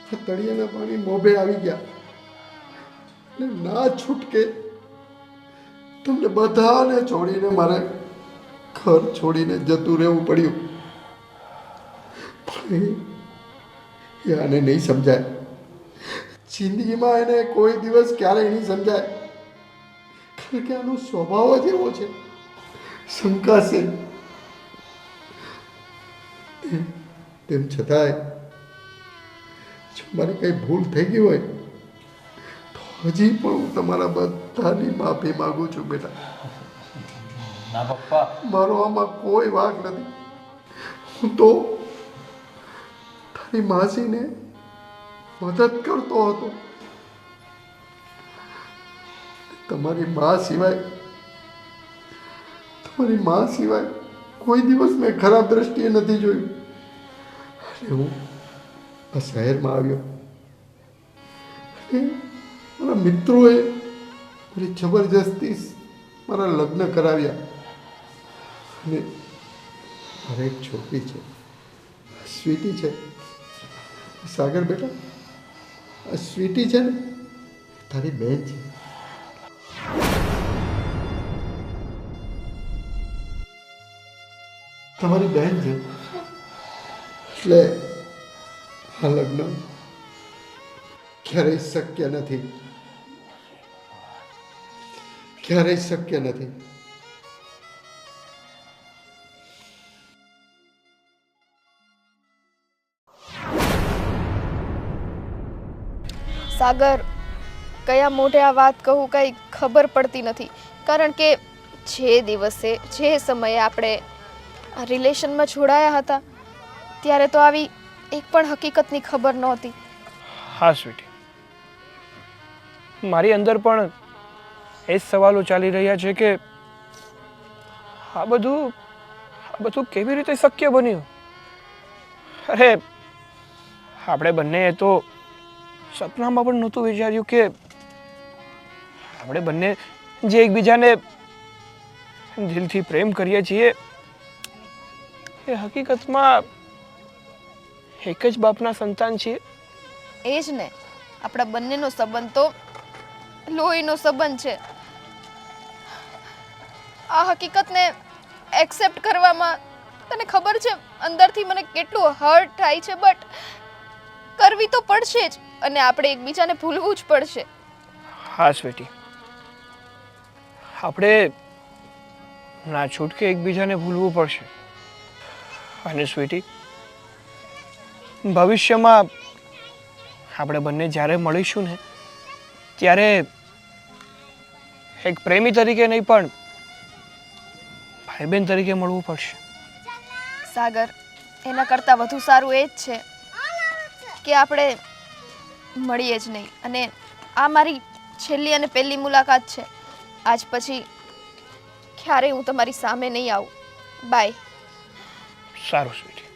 તળિયાના પાણી મોભે આવી ગયા ને ના છૂટકે તમને બધાને છોડીને મારે ઘર છોડીને જતું રહેવું પડ્યું. પણ એ આને નહીં સમજાય, જિંદગીમાં એને કોઈ દિવસ ક્યારેય નહીં સમજાય, કારણ કે આનો સ્વભાવ જ એવો છે, શંકાશીલ. તેમ છતાંય જો મારી કંઈ ભૂલ થઈ ગઈ હોય તો હજી પણ હું તમારા બધાની માફી માગું છું બેટા. ના પપ્પા, મારો આમાં કોઈ વાંક નથી. હું તો તારી માસીને મદદ કરતો હતો. તમારી મા સિવાય કોઈ દિવસ મેં ખરાબ દ્રષ્ટિએ નથી જોયું. અને હું આ શહેરમાં આવ્યો અને મારા મિત્રોએ મારી જબરજસ્તી મારા લગ્ન કરાવ્યા. અને મારે એક છોકરી છે, સ્વીટી છે. સાગર બેટા, આ સ્વીટી છે ને તારી બહેન છે. તમારી બહેન છે એટલે આ લગ્ન ક્યારેય શક્ય નથી, ક્યારેય શક્ય નથી. સાગર, કયા મોઢે આ વાત કહું કંઈ ખબર પડતી નથી. કારણ કે જે દિવસે જે સમયે આપણે આ રિલેશનમાં જોડાયા હતા ત્યારે તો આવી એક પણ હકીકતની ખબર નહોતી. હા સ્વીટી, મારી અંદર પણ એ જ સવાલો ચાલી રહ્યા છે કે આ બધું કેવી રીતે શક્ય બન્યું. અરે આપણે બંનેએ તો સપનામાં પણ નહોતું વિચાર્યું કે આપણે બંને જે એકબીજાને દિલથી પ્રેમ કરીએ છીએ એ હકીકતમાં એક જ બાપના સંતાન છીએ. એ જ ને, આપણા બંનેનો સંબંધ તો લોહીનો સંબંધ છે. આ હકીકતને એક્સેપ્ટ કરવામાં તને ખબર છે અંદરથી મને કેટલું હર્ટ થાય છે, બટ કરવી તો પડશે જ અને આપણે એકબીજાને ભૂલવું જ પડશે. હા સ્વીટી, આપણે ના છૂટકે એકબીજાને ભૂલવું પડશે. અને સ્વીટી, ભવિષ્યમાં આપણે બંને જ્યારે મળીશું ને ત્યારે એક પ્રેમી તરીકે નહીં પણ ભાઈ બહેન તરીકે મળવું પડશે. સાગર, એના કરતાં વધુ સારું એ જ છે કે આપણે મળીએ જ નહીં. અને આ મારી છેલ્લી અને પહેલી મુલાકાત છે. આજ પછી ક્યારેય હું તમારી સામે નહીં આવું. બાય. સારું સ્વીટી.